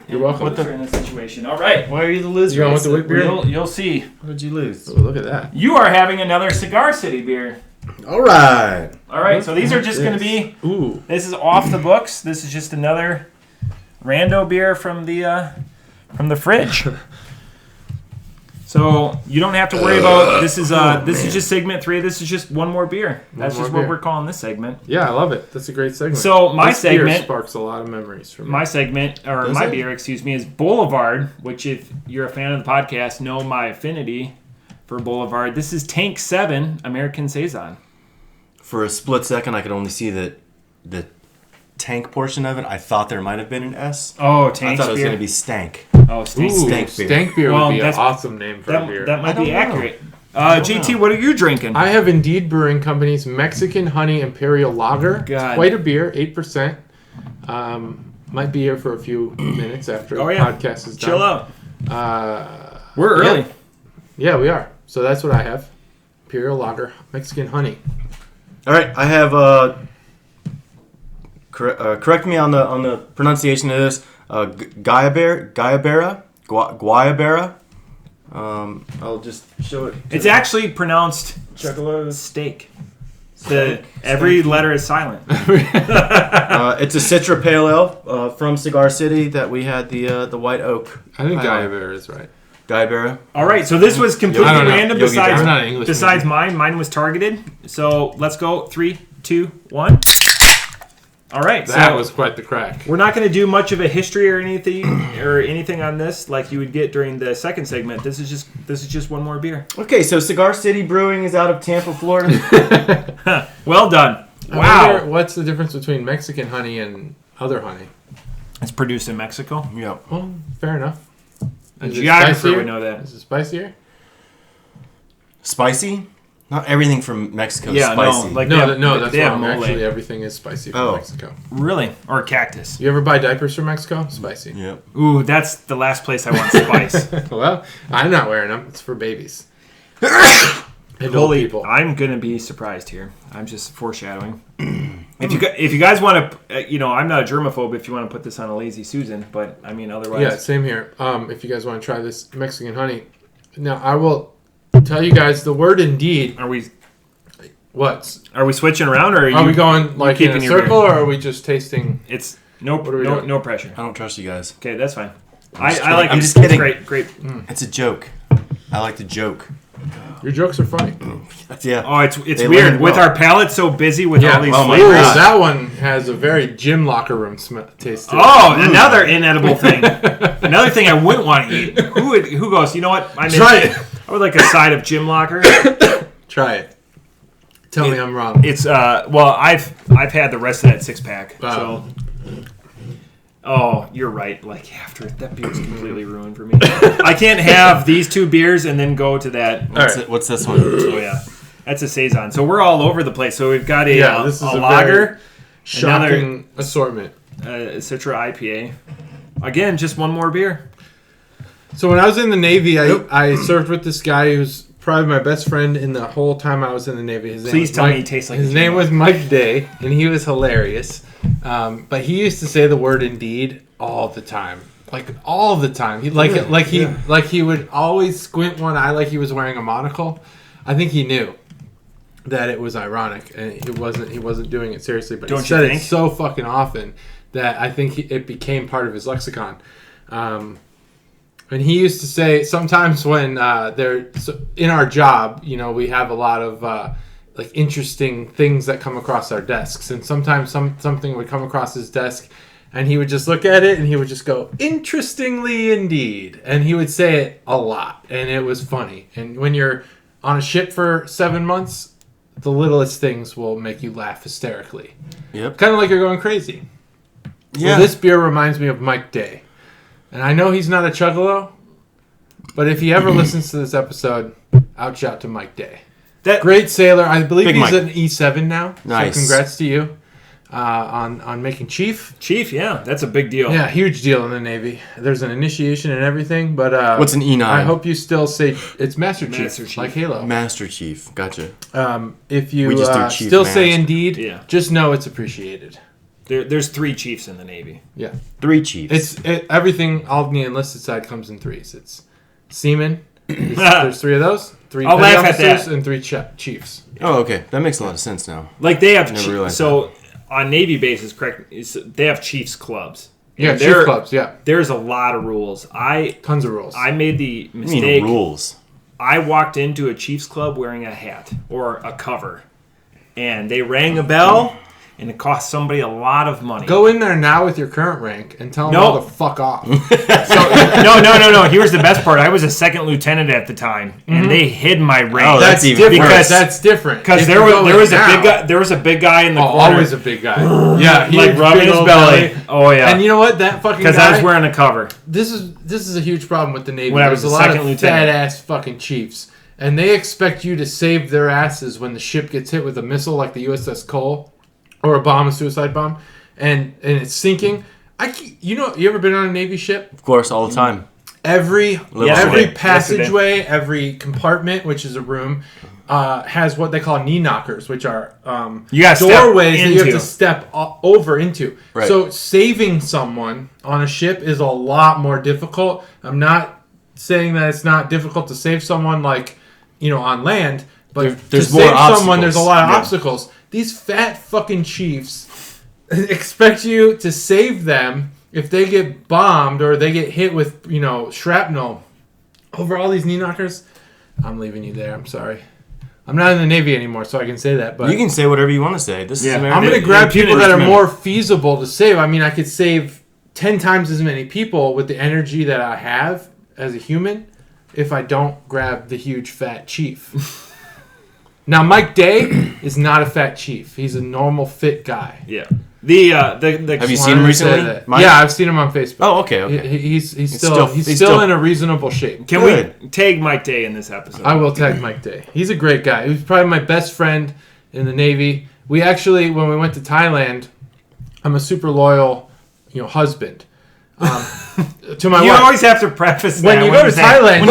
You're welcome. Loser in this situation. All right. Why are you the loser? You going with the wheat beer? You'll see. How did you lose? Oh, look at that. You are having another Cigar City beer. All right. All right, so these are just going to be... Ooh. This is off the books. This is just another rando beer from the fridge. So you don't have to worry about this is just segment 3. This is just one more beer. That's just what we're calling this segment. Yeah, I love it. That's a great segment. So my this beer segment sparks a lot of memories for me. My segment or my beer, is Boulevard, which if you're a fan of the podcast, know my affinity for Boulevard. This is Tank 7 American Saison. For a split second, I could only see the tank portion of it. I thought there might have been an S. Oh, Tank. I thought it was going to be Stank. Oh, Stank. Ooh, Stank beer. Stank beer would be an awesome name for a beer. That might be accurate. JT, what are you drinking? I have Indeed Brewing Company's Mexican Honey Imperial Lager. It's quite a beer, 8%. Might be here for a few minutes after the podcast is done. Chill out. We're early. Yeah, we are. So that's what I have. Imperial Lager, Mexican Honey. All right, I have... correct me on the pronunciation of this. Guayabera. I'll just show it. It's actually pronounced Chuggalos steak. Every letter is silent. It's a Citra Pale Ale from Cigar City that we had the White Oak. I think Guayabera is right. Guayabera. All right, so this was completely random. Besides mine. Mine was targeted. So let's go. 3, 2, 1. All right, that was quite the crack. We're not going to do much of a history or anything on this like you would get during the second segment. This is just one more beer. Okay, so Cigar City Brewing is out of Tampa, Florida. Well done. Wow. What's the difference between Mexican honey and other honey? It's produced in Mexico. Yeah. Well, fair enough. Geographer would know that. Is it spicier? Spicy? Not everything from Mexico is spicy. That's wrong. Actually, everything is spicy from Mexico. Really? Or cactus. You ever buy diapers from Mexico? Spicy. Yep. Ooh, that's the last place I want spice. Well, I'm not wearing them. It's for babies. People. I'm going to be surprised here. I'm just foreshadowing. If you guys want to, I'm not a germaphobe if you want to put this on a Lazy Susan, but I mean, otherwise. Yeah, same here. If you guys want to try this Mexican honey. Now, I will tell you guys the word Indeed. What? Are we switching around, or are we going like in a circle, or are we just tasting? It's no pressure. I don't trust you guys. Okay, that's fine. I like. I'm just kidding. Great. It's a joke. I like to joke. Your jokes are funny. Yeah. Oh, it's weird with our palate so busy with all these flavors. That one has a very gym locker room taste to it. Oh, another inedible thing. Another thing I wouldn't want to eat. Who goes? You know what? Try it. I would like a side of gym locker. Try it. Tell me I'm wrong. It's well, I've had the rest of that 6-pack. So. Oh, you're right. Like after that beer's completely ruined for me. I can't have these 2 beers and then go to that. What's this one? Oh yeah, that's a saison. So we're all over the place. So we've got this is a lager, shocking assortment, Citra IPA. Again, just one more beer. So when I was in the Navy, I served with this guy who's probably my best friend in the whole time I was in the Navy. Please tell me he tastes like his name was Mike Day, and he was hilarious. But he used to say the word "indeed" all the time, like all the time. He he would always squint one eye like he was wearing a monocle. I think he knew that it was ironic, and he wasn't doing it seriously. But he said it so fucking often that I think it became part of his lexicon. And he used to say sometimes when in our job, we have a lot of like interesting things that come across our desks, and sometimes something would come across his desk, and he would just look at it and he would just go, "Interestingly indeed," and he would say it a lot, and it was funny. And when you're on a ship for 7 months, the littlest things will make you laugh hysterically. Yep. Kind of like you're going crazy. Yeah. Well, this beer reminds me of Mike Day. And I know he's not a Chuggalo, but if he ever listens to this episode, out shout to Mike Day. Great sailor. I believe he's an E7 now. Nice. So congrats to you on making Chief. Chief, yeah. That's a big deal. Yeah, huge deal in the Navy. There's an initiation and everything, but... what's an E9? I hope you still say... It's Master Chief, like Halo. Master Chief. Gotcha. If you still say indeed, just know it's appreciated. There's 3 chiefs in the Navy. Yeah. 3 chiefs. Everything on the enlisted side comes in 3s. It's seamen. There's 3 of those. 3 I'll petty laugh at officers that. and 3 chiefs. Oh, okay. That makes a lot of sense now. Like they have that. On Navy bases, correct? They have chiefs clubs. Yeah, chief clubs. Yeah. There's a lot of rules. Tons of rules. I made the mistake. You mean rules? I walked into a chiefs club wearing a hat or a cover, and they rang a bell. And it cost somebody a lot of money. Go in there now with your current rank and tell them all to fuck off. No. Here's the best part. I was a 2nd lieutenant at the time, and they hid my rank. Oh, that's even different. That's different. Because there was a big guy. There was a big guy in the corner. Always a big guy. Yeah, he like rubbing his belly. Oh yeah. And you know what? That fucking guy. Because I was wearing a cover. This is a huge problem with the Navy. When I was a lot of fat ass fucking chiefs, and they expect you to save their asses when the ship gets hit with a missile like the USS Cole. Or a suicide bomb, and it's sinking. You ever been on a Navy ship? Of course, all the time. Every passageway, every compartment, which is a room, has what they call knee knockers, which are doorways that you have to step over into. Right. So saving someone on a ship is a lot more difficult. I'm not saying that it's not difficult to save someone on land, but there's to save someone, there's a lot of obstacles. These fat fucking chiefs expect you to save them if they get bombed or they get hit with, shrapnel over all these knee knockers. I'm leaving you there. I'm sorry. I'm not in the Navy anymore, so I can say that. But you can say whatever you want to say. This is America. I'm going to grab people that are more feasible to save. I mean, I could save 10 times as many people with the energy that I have as a human if I don't grab the huge fat chief. Now, Mike Day is not a fat chief. He's a normal, fit guy. Yeah. Have you seen him recently? Yeah, I've seen him on Facebook. Oh, okay. He's still in a reasonable shape. Can we tag Mike Day in this episode? I will tag Mike Day. He's a great guy. He was probably my best friend in the Navy. We actually, when we went to Thailand, I'm a super loyal, husband. To my wife. You always have to preface that when you go to Thailand.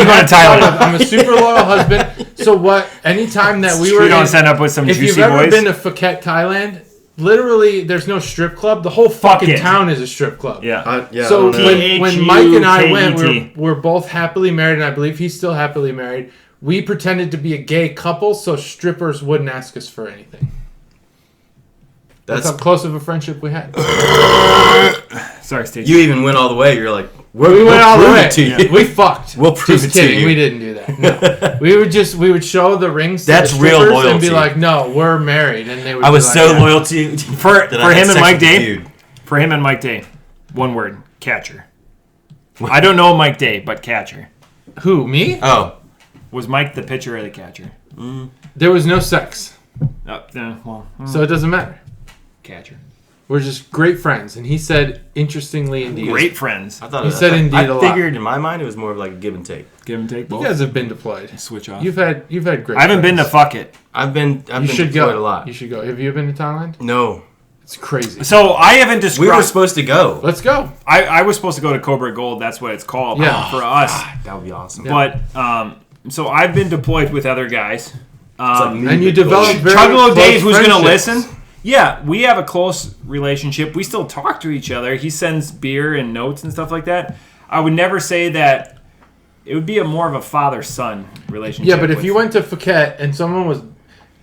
I'm a super loyal husband. So what? Anytime that we were, you don't end up with some juicy boys. If you've ever been to Phuket, Thailand, literally there's no strip club. The whole fucking town is a strip club. Yeah. So when Mike and I went, we're both happily married, and I believe he's still happily married. we pretended to be a gay couple so strippers wouldn't ask us for anything. That's how close of a friendship we had. Sorry, Stacey. You even went all the way. You're like, we went all the way. To you. We fucked. We'll prove Just it kidding. to you. We didn't do that. No. we would show the rings to That's the real strippers loyalty. and be like, no, we're married. And they would I was be like, so loyal to you. For him and Mike Day. For him and Mike Day. One word. Catcher. I don't know Mike Day, but catcher. Who, me? Oh. Was Mike the pitcher or the catcher? There was no sex. So it doesn't matter. Catcher. We're just great friends. And he said, interestingly, indeed. Great friends. I thought he said indeed a lot. I figured in my mind it was more of like a give and take. Give and take both. You guys have been deployed. Switch off. You've had great I haven't been to fuck it. I've been deployed a lot. You should go. Have you been to Thailand? No. It's crazy. So I haven't described... We were supposed to go. Let's go. I was supposed to go to Cobra Gold. That's what it's called for us. God, that would be awesome. Yeah. But, so I've been deployed with other guys. And you developed very Chuggalo close Dave, who's going to friendships. listen... Yeah, we have a close relationship. We still talk to each other. He sends beer and notes and stuff like that. I would never say that it would be more of a father-son relationship. Yeah, but if you went to Phuket and someone was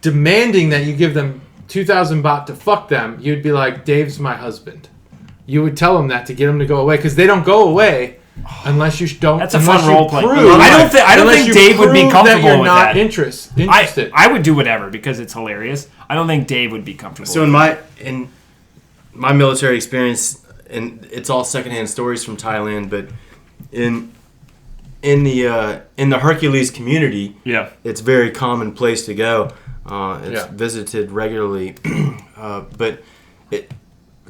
demanding that you give them 2,000 baht to fuck them, you'd be like, Dave's my husband. You would tell them that to get them to go away, because they don't go away unless you don't. That's a fun role play. I don't think Dave would be comfortable that you're with not that. interested. I would do whatever because it's hilarious. I don't think Dave would be comfortable. So in my military experience, and it's all secondhand stories from Thailand, but in the Hercules community, it's a very common place to go. It's visited regularly, but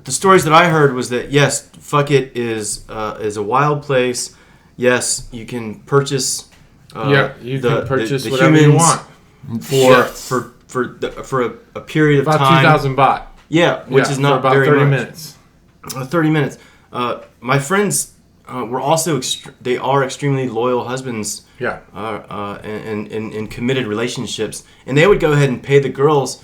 the stories that I heard was that yes, Phuket is a wild place. Yes, you can purchase. You can purchase the whatever you want for a period of about time. 2,000 baht. Yeah, which is not about very 30 much. minutes. 30 minutes. My friends were also they are extremely loyal husbands. Yeah. And committed relationships, and they would go ahead and pay the girls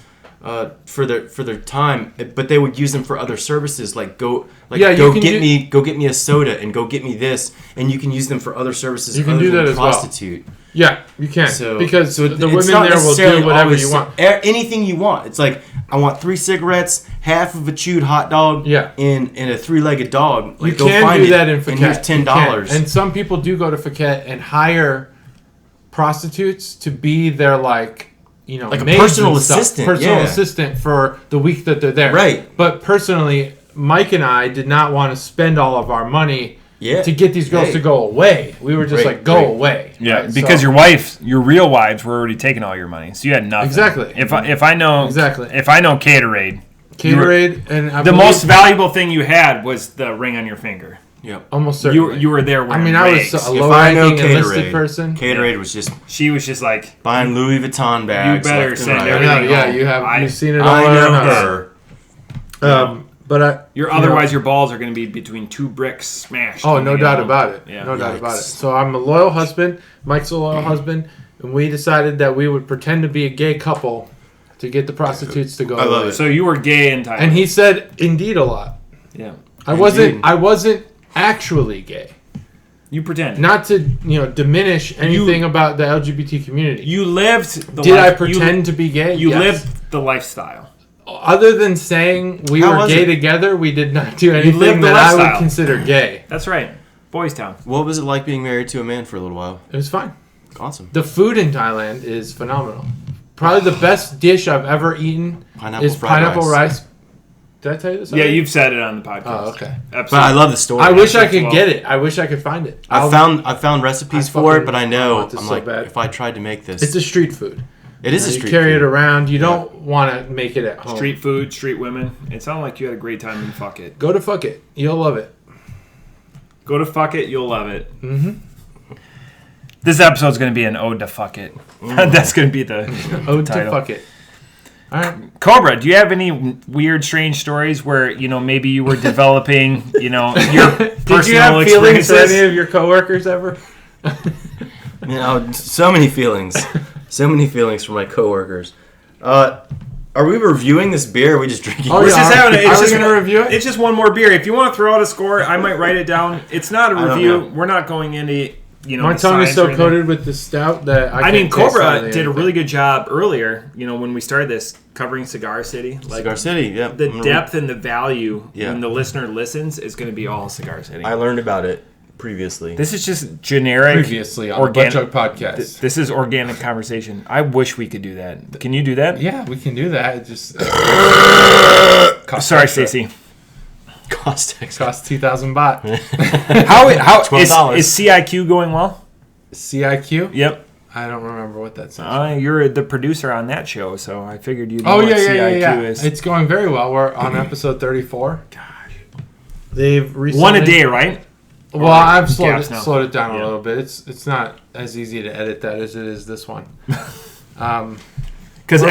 for their time, but they would use them for other services, go get me a soda and go get me this, and you can use them for other services. You can do that as prostitute. Well. Yeah, you can. Because the women there will do whatever you want. Anything you want. It's like, I want 3 cigarettes, half of a chewed hot dog, and a 3-legged dog. You can do that in Phuket. And here's $10. And some people do go to Phuket and hire prostitutes to be their like a personal assistant. Assistant for the week that they're there. Right. But personally, Mike and I did not want to spend all of our money to get these girls to go away. We were just go away. Yeah, right? because your real wives were already taking all your money, so you had nothing. Exactly. If I know Caterade, and the most valuable thing you had was the ring on your finger. Yep. Almost certainly. You were there wearing I was a low-ranking enlisted person. Caterade was just... She was just like... buying Louis Vuitton bags. You better send everything home. You've seen it all over her. But otherwise your balls are going to be between 2 bricks smashed. Oh, no doubt about it. Yeah. No doubt about it. So I'm a loyal husband. Mike's a loyal husband. And we decided that we would pretend to be a gay couple to get the prostitutes to go away. I love it. So you were gay in Thailand. And he said indeed a lot. Yeah. I wasn't actually gay. You pretend. Not to, diminish anything about the LGBT community. You lived the Did I pretend to be gay? You Yes. lived the lifestyle. Other than saying we were gay together, we did not do anything that I would consider gay. That's right. Boys Town. What was it like being married to a man for a little while? It was fine. Awesome. The food in Thailand is phenomenal. Probably the best dish I've ever eaten is pineapple rice. Did I tell you this already? Yeah, you've said it on the podcast. Oh, okay. Absolutely. But I love the story. I wish I could get it. I wish I could find it. I found recipes for it, but I know if I tried to make this, it's a street food. It is a street food. You carry it around. You don't want to make it at home. Street food, street women. It sounded like you had a great time in Phuket. Go to Phuket. You'll love it. Go to Phuket. You'll love it. Mm-hmm. This episode's going to be an ode to Phuket. That's going to be the ode title. To Phuket. All right. Cobra, do you have any weird, strange stories where, maybe you were developing, your personal Did you have feelings for any of your coworkers ever? So many feelings. So many feelings from my coworkers. Are we reviewing this beer? Or are we just drinking? Oh, review it? It's just one more beer. If you want to throw out a score, I might write it down. It's not a review. We're not going into My tongue is so coated with the stout that I mean, Cobra did a really good job earlier. When we started this, covering Cigar City. Cigar City, yeah. The depth and the value when the listener listens is going to be all Cigar City. I learned about it previously. This is just generic. Previously on the Chug podcast. This is organic conversation. I wish we could do that. Can you do that? Yeah, we can do that. It just sorry, Stacey. Cost 2,000 baht. How is CIQ going well? CIQ? Yep. I don't remember what that sounds. You're the producer on that show, so I figured you'd know what CIQ is. It's going very well. We're on episode 34. Gosh. They've recently... One a day, right? Well, I've slowed it down a little bit. It's not as easy to edit that as it is this one. Because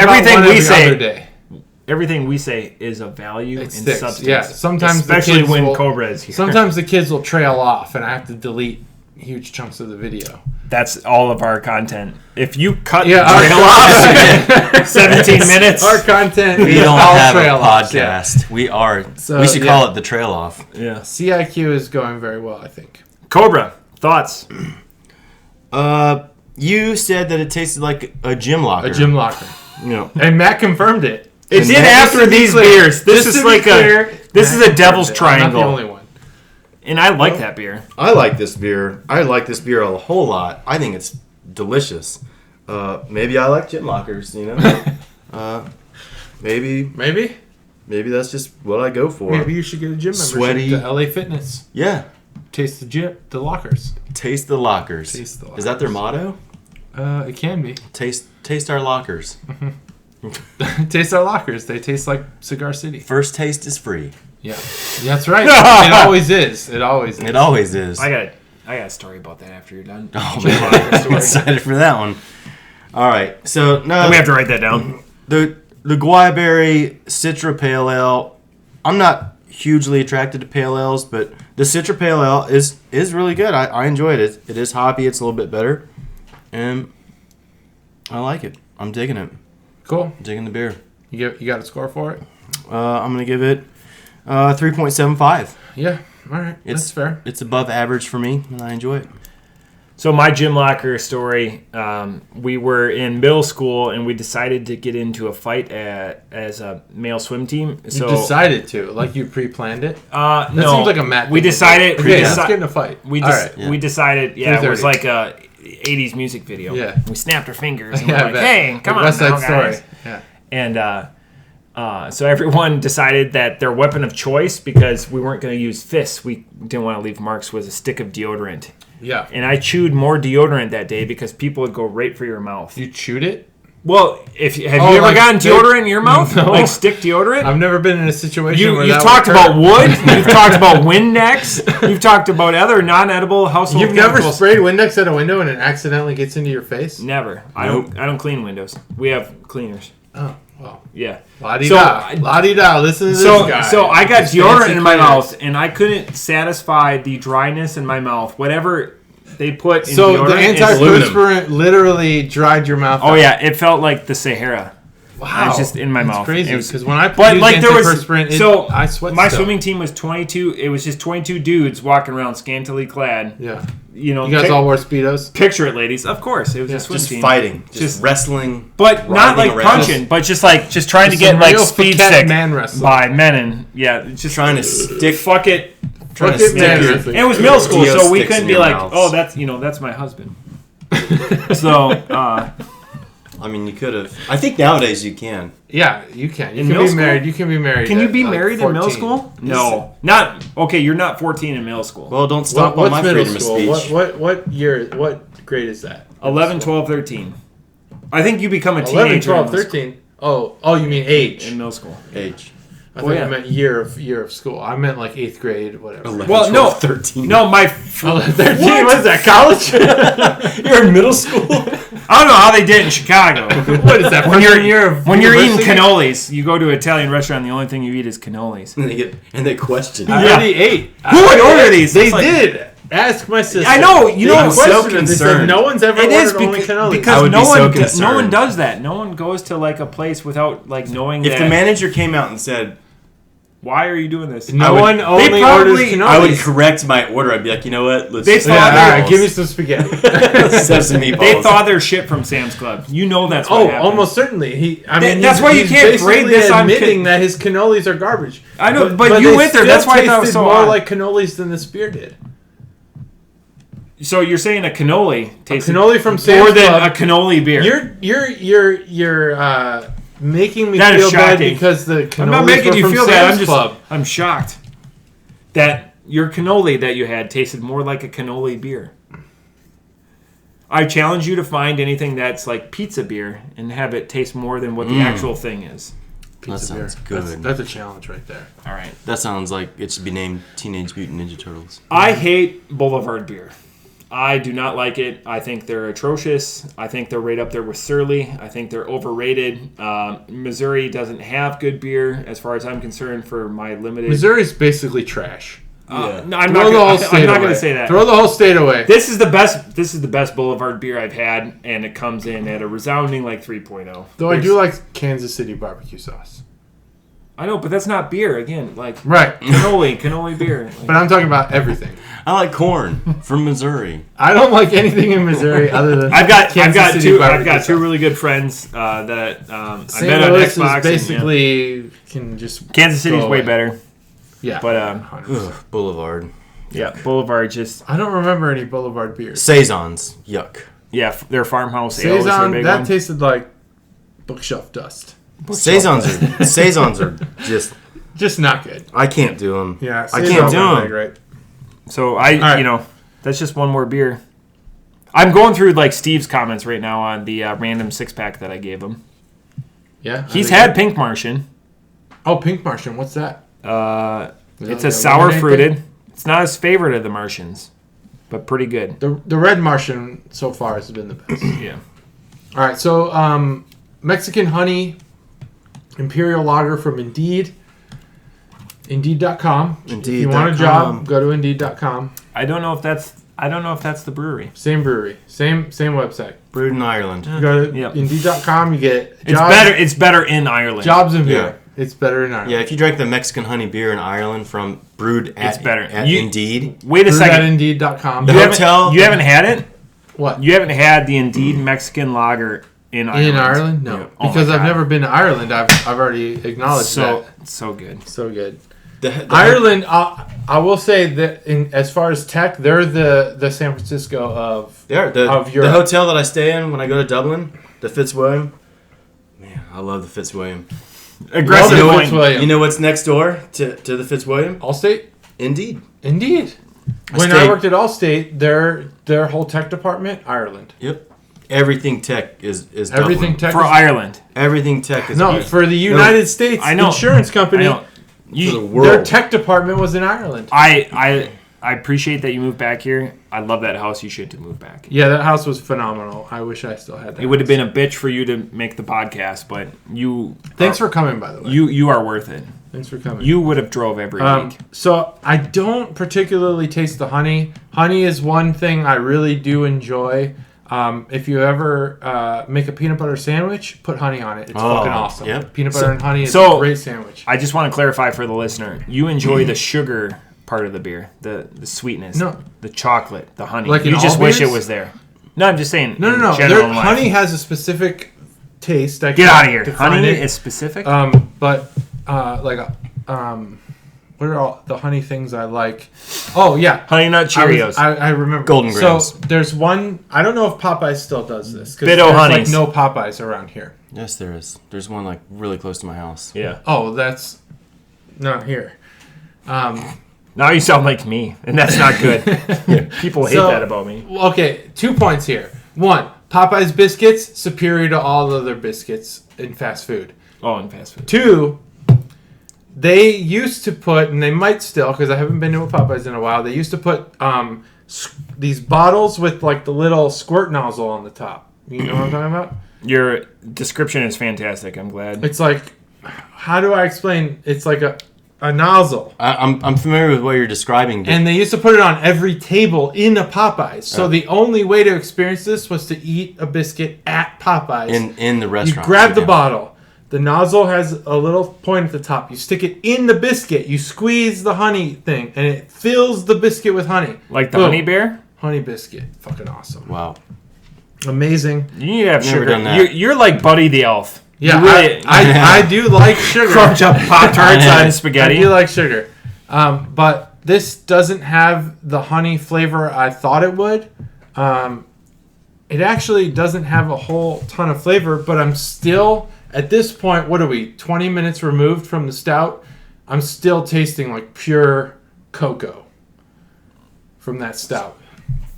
everything we say is of value and substance. Yeah, sometimes especially when Cobra is here. Sometimes the kids will trail off, and I have to delete huge chunks of the video. That's all of our content. If you cut trail off 17 minutes, our content. We don't have a podcast. Yeah. We should call it the trail off. Yeah. CIQ is going very well, I think. Cobra, thoughts? You said that it tasted like a gym locker. A gym locker. And Matt confirmed it. It did after these beers. This is a devil's triangle. I'm not the only one. And I like that beer. I like this beer. I like this beer a whole lot. I think it's delicious. Maybe I like gym lockers, Maybe that's just what I go for. Maybe you should get a gym membership to LA Fitness. Yeah. Taste the lockers. Taste the lockers. Is that their motto? It can be. Taste our lockers. Taste our lockers. They taste like Cigar City. First taste is free. Yeah, that's right. It always is. It always is. I got a story about that after you're done. Oh man, I'm excited for that one. All right, so we have to write that down. The Guayaberry Citra Pale Ale. I'm not hugely attracted to pale ales, but the Citra Pale Ale is really good. I enjoyed it. It is hoppy. It's a little bit better, and I like it. I'm digging it. Cool. I'm digging the beer. You got a score for it? I'm gonna give it 3.75. Yeah. All right. That's fair. It's above average for me, and I enjoy it. So my gym locker story, we were in middle school, and we decided to get into a fight as a male swim team. You decided to? Like you pre-planned it? No. That seems like a Matt. We decided... let's get in a fight. We decided, it was like a 80s music video. Yeah. We snapped our fingers, and we're like, hey, come on West Side now, guys. Story. Yeah. And so everyone decided that their weapon of choice, because we weren't going to use fists, we didn't want to leave marks, was a stick of deodorant. Yeah. And I chewed more deodorant that day because people would go right for your mouth. You chewed it? Well, have you ever gotten deodorant in your mouth? No. Like stick deodorant? I've never been in a situation where you've talked about wood. You've talked about Windex. You've talked about other non-edible household chemicals. You've never sprayed Windex at a window and it accidentally gets into your face? Never. Nope. I don't clean windows. We have cleaners. Oh, well. Yeah. La-di-da. Listen to this guy. So I got deodorant in my mouth, and I couldn't satisfy the dryness in my mouth. Whatever they put in deodorant. So the antiperspirant literally dried your mouth out. Oh, yeah. It felt like the Sahara. Wow. It was just in my mouth. Crazy. Because when I put antiperspirant, I sweat my swimming team was 22. It was just 22 dudes walking around scantily clad. Yeah. You guys all wore Speedos? Picture it, ladies. Of course. It was a swim team. Fighting. Just wrestling. But not like punching, but just trying to get like speed stick by men. And just trying to stick. Fuck it. And it was middle school, so we couldn't be like, oh, that's my husband. So, I mean, you could have. I think nowadays you can. Yeah, you can. You can be married. You can be married. Can you be married in middle school? No, not okay. You're not 14 in middle school. Well, don't stop on my freedom of speech. What year? What grade is that? 11, 12, 13. I think you become a 11, 12, 13. Oh, you mean age in middle school? Age. I thought you meant year of school. I meant like 8th grade, whatever. 11, 12, 13. No, 13. What is that? College? You're in middle school. I don't know how they did in Chicago. What is that? When you're eating cannolis, you go to an Italian restaurant. The only thing you eat is cannolis. And they question. I already ate. Who would order these? They did. Ask my sister. I know. You know. I'm so concerned. They said no one's ever ordered only cannolis. Because no one does that. No one goes to like a place without like knowing. If the manager came out and said, Why are you doing this? No one only orders cannolis. I would correct my order. I'd be like, you know what? Let's give me some spaghetti. Some meatballs. They thaw their shit from Sam's Club. You know that's what happens. Almost certainly. That's why you can't grade this on admitting that his cannolis are garbage. I know, but you went there. That's why I thought it was so more odd. like cannolis than this beer did. So you're saying a cannoli tastes cannoli from Sam's more than Club. a cannoli beer? You're making me feel bad because the cannolis I'm not making you feel bad. I'm shocked that your cannoli that you had tasted more like a cannoli beer. I challenge you to find anything that's like pizza beer and have it taste more than what the actual thing is. Pizza that sounds beer. good. That's a challenge right there. All right. That sounds like it should be named Teenage Mutant Ninja Turtles. I hate Boulevard beer. I do not like it. I think they're atrocious. I think they're right up there with Surly. I think they're overrated. Missouri doesn't have good beer as far as I'm concerned for my limited... Missouri's basically trash. No, I'm not going to say that. Throw the whole state away. This is the best Boulevard beer I've had, and it comes in at a resounding 3.0. Though I do like Kansas City barbecue sauce. I know, but that's not beer. Again, right, cannoli beer. But I'm talking about everything. I like corn from Missouri. I don't like anything in Missouri other than I've got two really good friends that I met on Xbox. Basically, can just Kansas City's way better. Yeah, but Boulevard. Yeah, Boulevard just. I don't remember any Boulevard beers. Saisons, yuck. Yeah, their farmhouse ale is their big that one. Tasted like bookshelf Saisons are just not good. I can't do them. Yeah, I can't do them. Right. So that's just one more beer. I'm going through Steve's comments right now on the random 6-pack that I gave him. Yeah, he's had Pink Martian. Oh, Pink Martian, what's that? It's a sour fruited. It's not his favorite of the Martians, but pretty good. The Red Martian so far has been the best. Yeah. All right, so Mexican honey Imperial Lager from Indeed. Indeed.com. If you want a job, go to Indeed.com. I don't know if that's the brewery. Same brewery. Same website. Brewed in Ireland. You go to Indeed.com, you get jobs. It's better in Ireland. Jobs and beer. Yeah. It's better in Ireland. Yeah, if you drank the Mexican honey beer in Ireland from brewed at Indeed. Wait a second. At Indeed.com. The hotel. You haven't had it? What? You haven't had the Indeed Mexican lager in Ireland? In Ireland? No. Yeah. Because I've never been to Ireland. I've already acknowledged that. So good. So good. Ireland, I will say that as far as tech, they're the San Francisco of Europe. The hotel that I stay in when I go to Dublin, the Fitzwilliam. Man, I love the Fitzwilliam. Aggressive You know what's next door to the Fitzwilliam? Allstate? Indeed. When I worked at Allstate, their whole tech department, Ireland. Yep. Everything tech is everything Dublin. Tech for Ireland. Everything tech is for the United States insurance company. Their tech department was in Ireland. I appreciate that you moved back here. I love that house. You should move back. Yeah, that house was phenomenal. I wish I still had that. It would have been a bitch for you to make the podcast, but you. Thanks for coming, by the way. You are worth it. Thanks for coming. You would have drove every week. So I don't particularly taste the honey. Honey is one thing I really do enjoy. If you ever make a peanut butter sandwich, put honey on it. It's fucking awesome. Yep. Peanut butter and honey is a great sandwich. I just want to clarify for the listener. You enjoy the sugar part of the beer, the sweetness, the chocolate, the honey. Like you just wish it was there. No, I'm just saying. No. Honey has a specific taste. Get out of here. Honey is specific? What are all the honey things I like? Oh, yeah. Honey Nut Cheerios. I remember. Golden Grams. So there's one, I don't know if Popeyes still does this. Bit-O Honeys. No Popeyes around here. Yes, there is. There's one really close to my house. Yeah. Oh, that's not here. Now you sound like me, and that's not good. People hate that about me. Okay, 2 points here. One, Popeyes biscuits, superior to all other biscuits in fast food. Oh, in fast food. 2, they used to put, and they might still, because I haven't been to a Popeyes in a while, they used to put these bottles with the little squirt nozzle on the top. You know what I'm talking about? Your description is fantastic. I'm glad. It's how do I explain? It's like a nozzle. I'm familiar with what you're describing. And they used to put it on every table in a Popeyes. So the only way to experience this was to eat a biscuit at Popeyes. In the restaurant. You grab the bottle. The nozzle has a little point at the top. You stick it in the biscuit. You squeeze the honey thing, and it fills the biscuit with honey. Like the honey bear? Honey biscuit. Fucking awesome. Wow. Amazing. You need to have Never sugar. done that. You're like Buddy the Elf. Yeah, really, I do like sugar. Crunch up Pop-Tarts on spaghetti. I do like sugar. But this doesn't have the honey flavor I thought it would. It actually doesn't have a whole ton of flavor, but I'm still, at this point, what are we, 20 minutes removed from the stout? I'm still tasting like pure cocoa from that stout.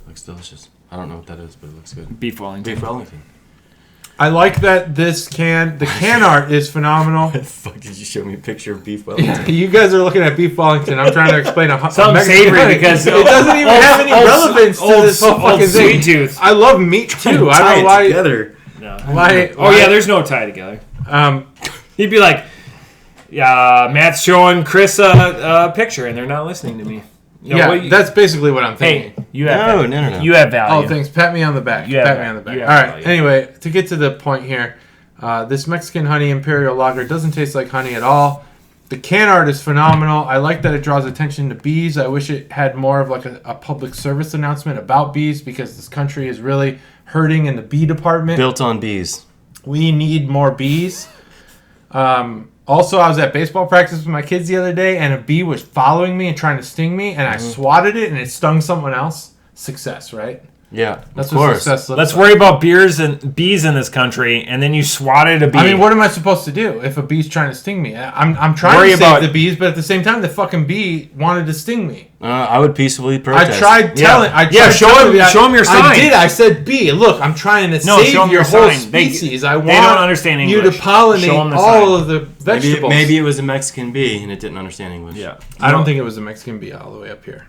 Looks delicious. I don't know what that is, but it looks good. Beef Wellington. Beef Wellington. I like that the can art is phenomenal. The fuck did you show me a picture of Beef Wellington? Yeah, you guys are looking at Beef Wellington. I'm trying to explain something savory because it doesn't even have any relevance to this whole fucking thing. Sweet tooth. I love meat too. I don't know why. Together. No. Why? Oh yeah, there's no tie together. He'd be like, "Yeah, Matt's showing Chris a picture, and they're not listening to me." You know, that's basically what I'm thinking. Hey, you have no. You have value. Oh, thanks. Pat me on the back. Pat me on the back. All value. right. Anyway, to get to the point here, this Mexican honey imperial lager doesn't taste like honey at all. The can art is phenomenal. I like that it draws attention to bees. I wish it had more of like a public service announcement about bees because this country is really hurting in the bee department. Built on bees. We need more bees. Also, I was at baseball practice with my kids the other day, and a bee was following me and trying to sting me, and I swatted it, and it stung someone else. Success, right? Yeah, that's of what course. success looks Let's like. worry about bees in this country, and then you swatted a bee. I mean, what am I supposed to do if a bee's trying to sting me? I'm trying to save the bees, but at the same time, the fucking bee wanted to sting me. I would peacefully protest. I tried telling. Show them your sign. I did. I said, "Bee, look, I'm trying to save your whole species. I want they don't understand English. You to pollinate all of the vegetables." Maybe it was a Mexican bee and it didn't understand English. Yeah, I don't think it was a Mexican bee all the way up here.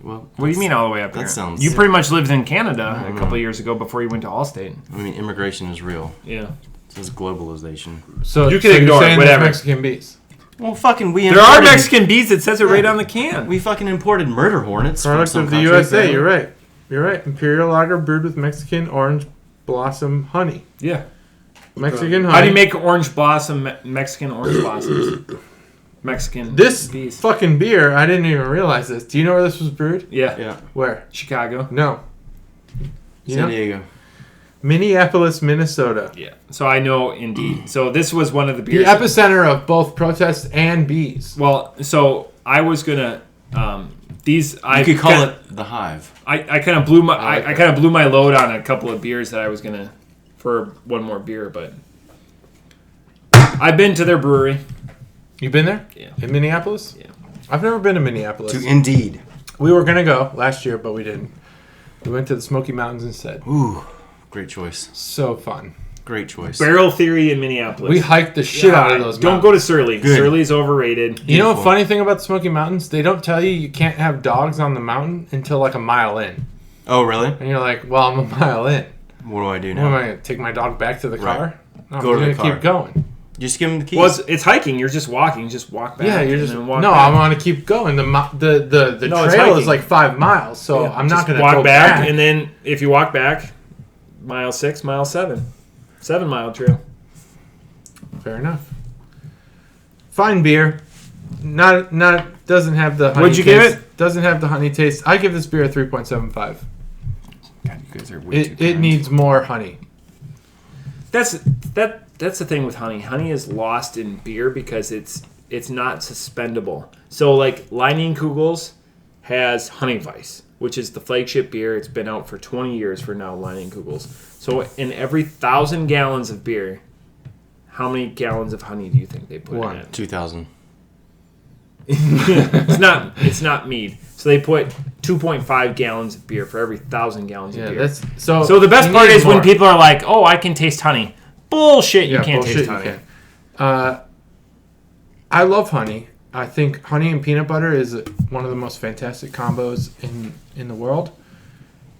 Well, what do you mean all the way up here? Sounds. You pretty much lived in Canada a couple of years ago before you went to Allstate. I mean, immigration is real. Yeah, this is globalization. So you can ignore it. Whatever. Mexican bees. Well, fucking there are Mexican bees. It says it right on the can. We fucking imported murder hornets. Product of the USA. You're right. You're right. Imperial lager brewed with Mexican orange blossom honey. Yeah. Mexican honey. How do you make orange blossom? Mexican orange blossoms. Mexican. This bees. fucking beer. I didn't even realize this. Do you know where this was brewed? Yeah. Where? Chicago. No. San Diego. Minneapolis, Minnesota. Yeah. So I know indeed. So this was one of the beers. The epicenter of both protests and bees. Well, so I was gonna these. You could call it the hive. I kind of blew my I kind of blew my load on a couple of beers that I was gonna for one more beer, but I've been to their brewery. You've been there? Yeah. In Minneapolis? Yeah. I've never been to Minneapolis. To Indeed. We were gonna go last year, but we didn't. We went to the Smoky Mountains instead. Ooh, great choice. So fun. Great choice. Barrel Theory in Minneapolis. We hiked the shit out of those mountains. Don't go to Surly. Good. Surly's overrated. You know a funny thing about the Smoky Mountains? They don't tell you can't have dogs on the mountain until like a mile in. Oh, really? And you're like, well, I'm a mile in. What do I do now? What am I going to take my dog back to the car? No, go to the car. Keep going. Just give him the keys. Well, it's hiking. You're just walking. Just walk back. Yeah, you're just walk no. back. I want to keep going. The trail is like 5 miles, so I'm not going to walk go back. And then if you walk back, mile 6, mile 7, 7 mile trail. Fair enough. Fine beer. Not doesn't have the honey. What'd you taste. give it? Doesn't have the honey taste. I give this beer a 3.75. God, you guys are way too It kind. needs more honey. That's the thing with honey. Honey is lost in beer because it's not suspendable. So like Leinenkugels has Honeyweiss, which is the flagship beer. It's been out for 20 years for now, Leinenkugels. So in every 1,000 gallons of beer, how many gallons of honey do you think they put in it? 2,000. It's not mead. So they put 2.5 gallons of beer for every 1,000 gallons of beer. So the best part is when people are like, "Oh, I can taste honey." Bullshit! You can't taste honey. I love honey. I think honey and peanut butter is one of the most fantastic combos in the world.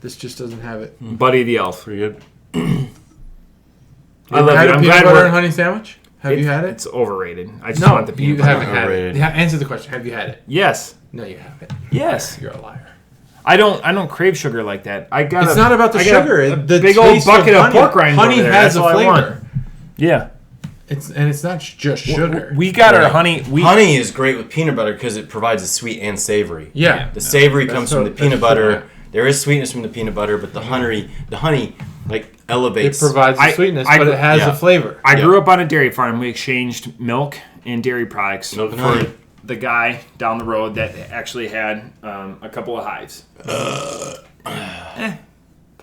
This just doesn't have it. Buddy the Elf. Pretty good. I love it. I'm peanut butter and honey sandwich. Have you had it? It's overrated. I just want the peanut butter. You haven't had it. Answer the question. Have you had it? Yes. No, you haven't. Yes. You're a liar. I don't crave sugar like that. It's not about the sugar. The big old bucket of pork rinds. Honey has a flavor. Yeah. it's not just sugar. We got our honey. Honey is great with peanut butter because it provides a sweet and savory. Yeah. The savory comes from the peanut butter. There is sweetness from the peanut butter, but the honey like elevates. It provides the sweetness, but it has a flavor. I grew up on a dairy farm. We exchanged milk and dairy products Milk and honey. for the guy down the road that actually had a couple of hives.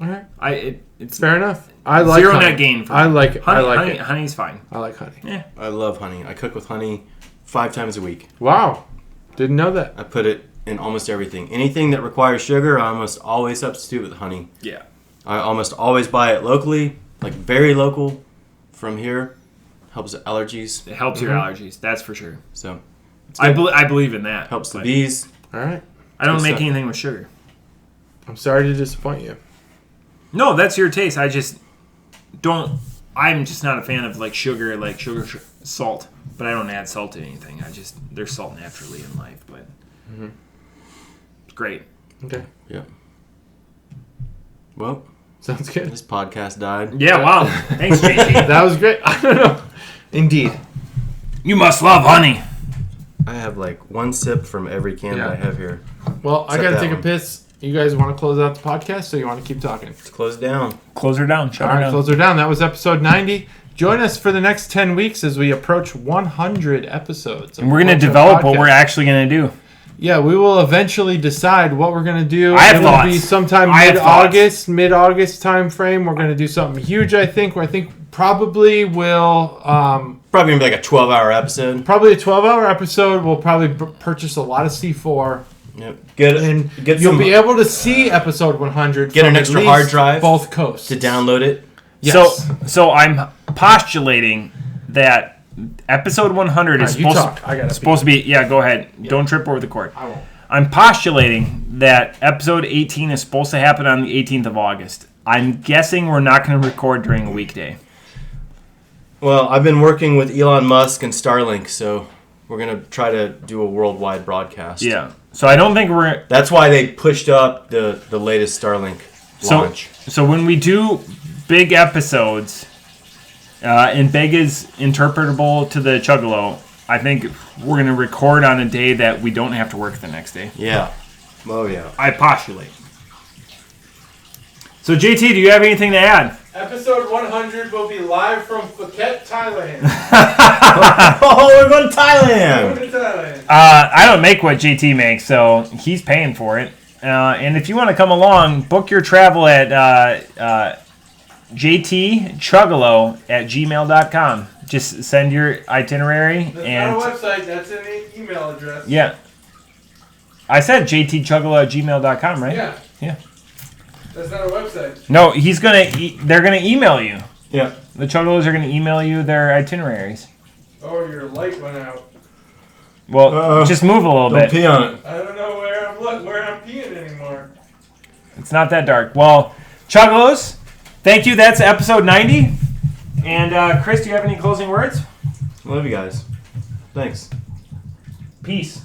All right. It's fair enough. I like zero honey. net gain. I like it. Honey, I like it. Honey's fine. I like honey. Yeah. I love honey. I cook with honey 5 times a week. Wow. Didn't know that. I put it in almost everything. Anything that requires sugar, I almost always substitute with honey. Yeah. I almost always buy it locally, like very local from here. Helps with allergies. It helps your allergies. That's for sure. So I believe in that. helps the bees. All right. I don't make anything with sugar. I'm sorry to disappoint you. No, that's your taste. I just don't. I'm just not a fan of like sugar, salt. But I don't add salt to anything. There's salt naturally in life, but it's great. Okay. Yeah. Well, sounds good. This podcast died. Yeah. Wow. Thanks, JT. That was great. I don't know. Indeed. You must love honey. I have like 1 sip from every can that I have here. Well, I Except gotta that take a one. piss. You guys want to close out the podcast, or you want to keep talking? Let's close it down. Close her down. Shut All her right, down. close her down. That was episode 90. Join us for the next 10 weeks as we approach 100 episodes. And we're going to develop what we're actually going to do. Yeah, we will eventually decide what we're going to do. I have It thoughts. will be sometime I have mid-August time frame. We're going to do something huge, I think. I think probably will... Probably going to be like a 12-hour episode. Probably a 12-hour episode. We'll probably purchase a lot of C4. Yep. You'll be able to see episode 100. Get from an at extra least hard drive both coasts to download it. Yes. So I'm postulating that episode 100 is supposed to be. Yeah, go ahead. Yeah. Don't trip over the cord. I won't. I'm postulating that episode 18 is supposed to happen on the 18th of August. I'm guessing we're not going to record during a weekday. Well, I've been working with Elon Musk and Starlink, so we're going to try to do a worldwide broadcast. Yeah. So I don't think we're... That's why they pushed up the latest Starlink launch. So when we do big episodes, and big is interpretable to the Chuggalo, I think we're going to record on a day that we don't have to work the next day. Yeah. Oh, yeah. I postulate. So, JT, do you have anything to add? Episode 100 will be live from Phuket, Thailand. Oh, we're going to Thailand. I don't make what JT makes, so he's paying for it. And if you want to come along, book your travel at jtchuggalo@gmail.com. Just send your itinerary. That's not a website. That's an email address. Yeah. I said jtchuggalo@gmail.com, right? Yeah. Yeah. That's not a website. No, they're gonna email you. Yeah. The Chuggalos are gonna email you their itineraries. Oh, your light went out. Well, just move a little bit. Don't pee on it. I don't know where I'm peeing anymore. It's not that dark. Well, Chuggalos, thank you. That's episode 90. And Chris, do you have any closing words? Love you guys. Thanks. Peace.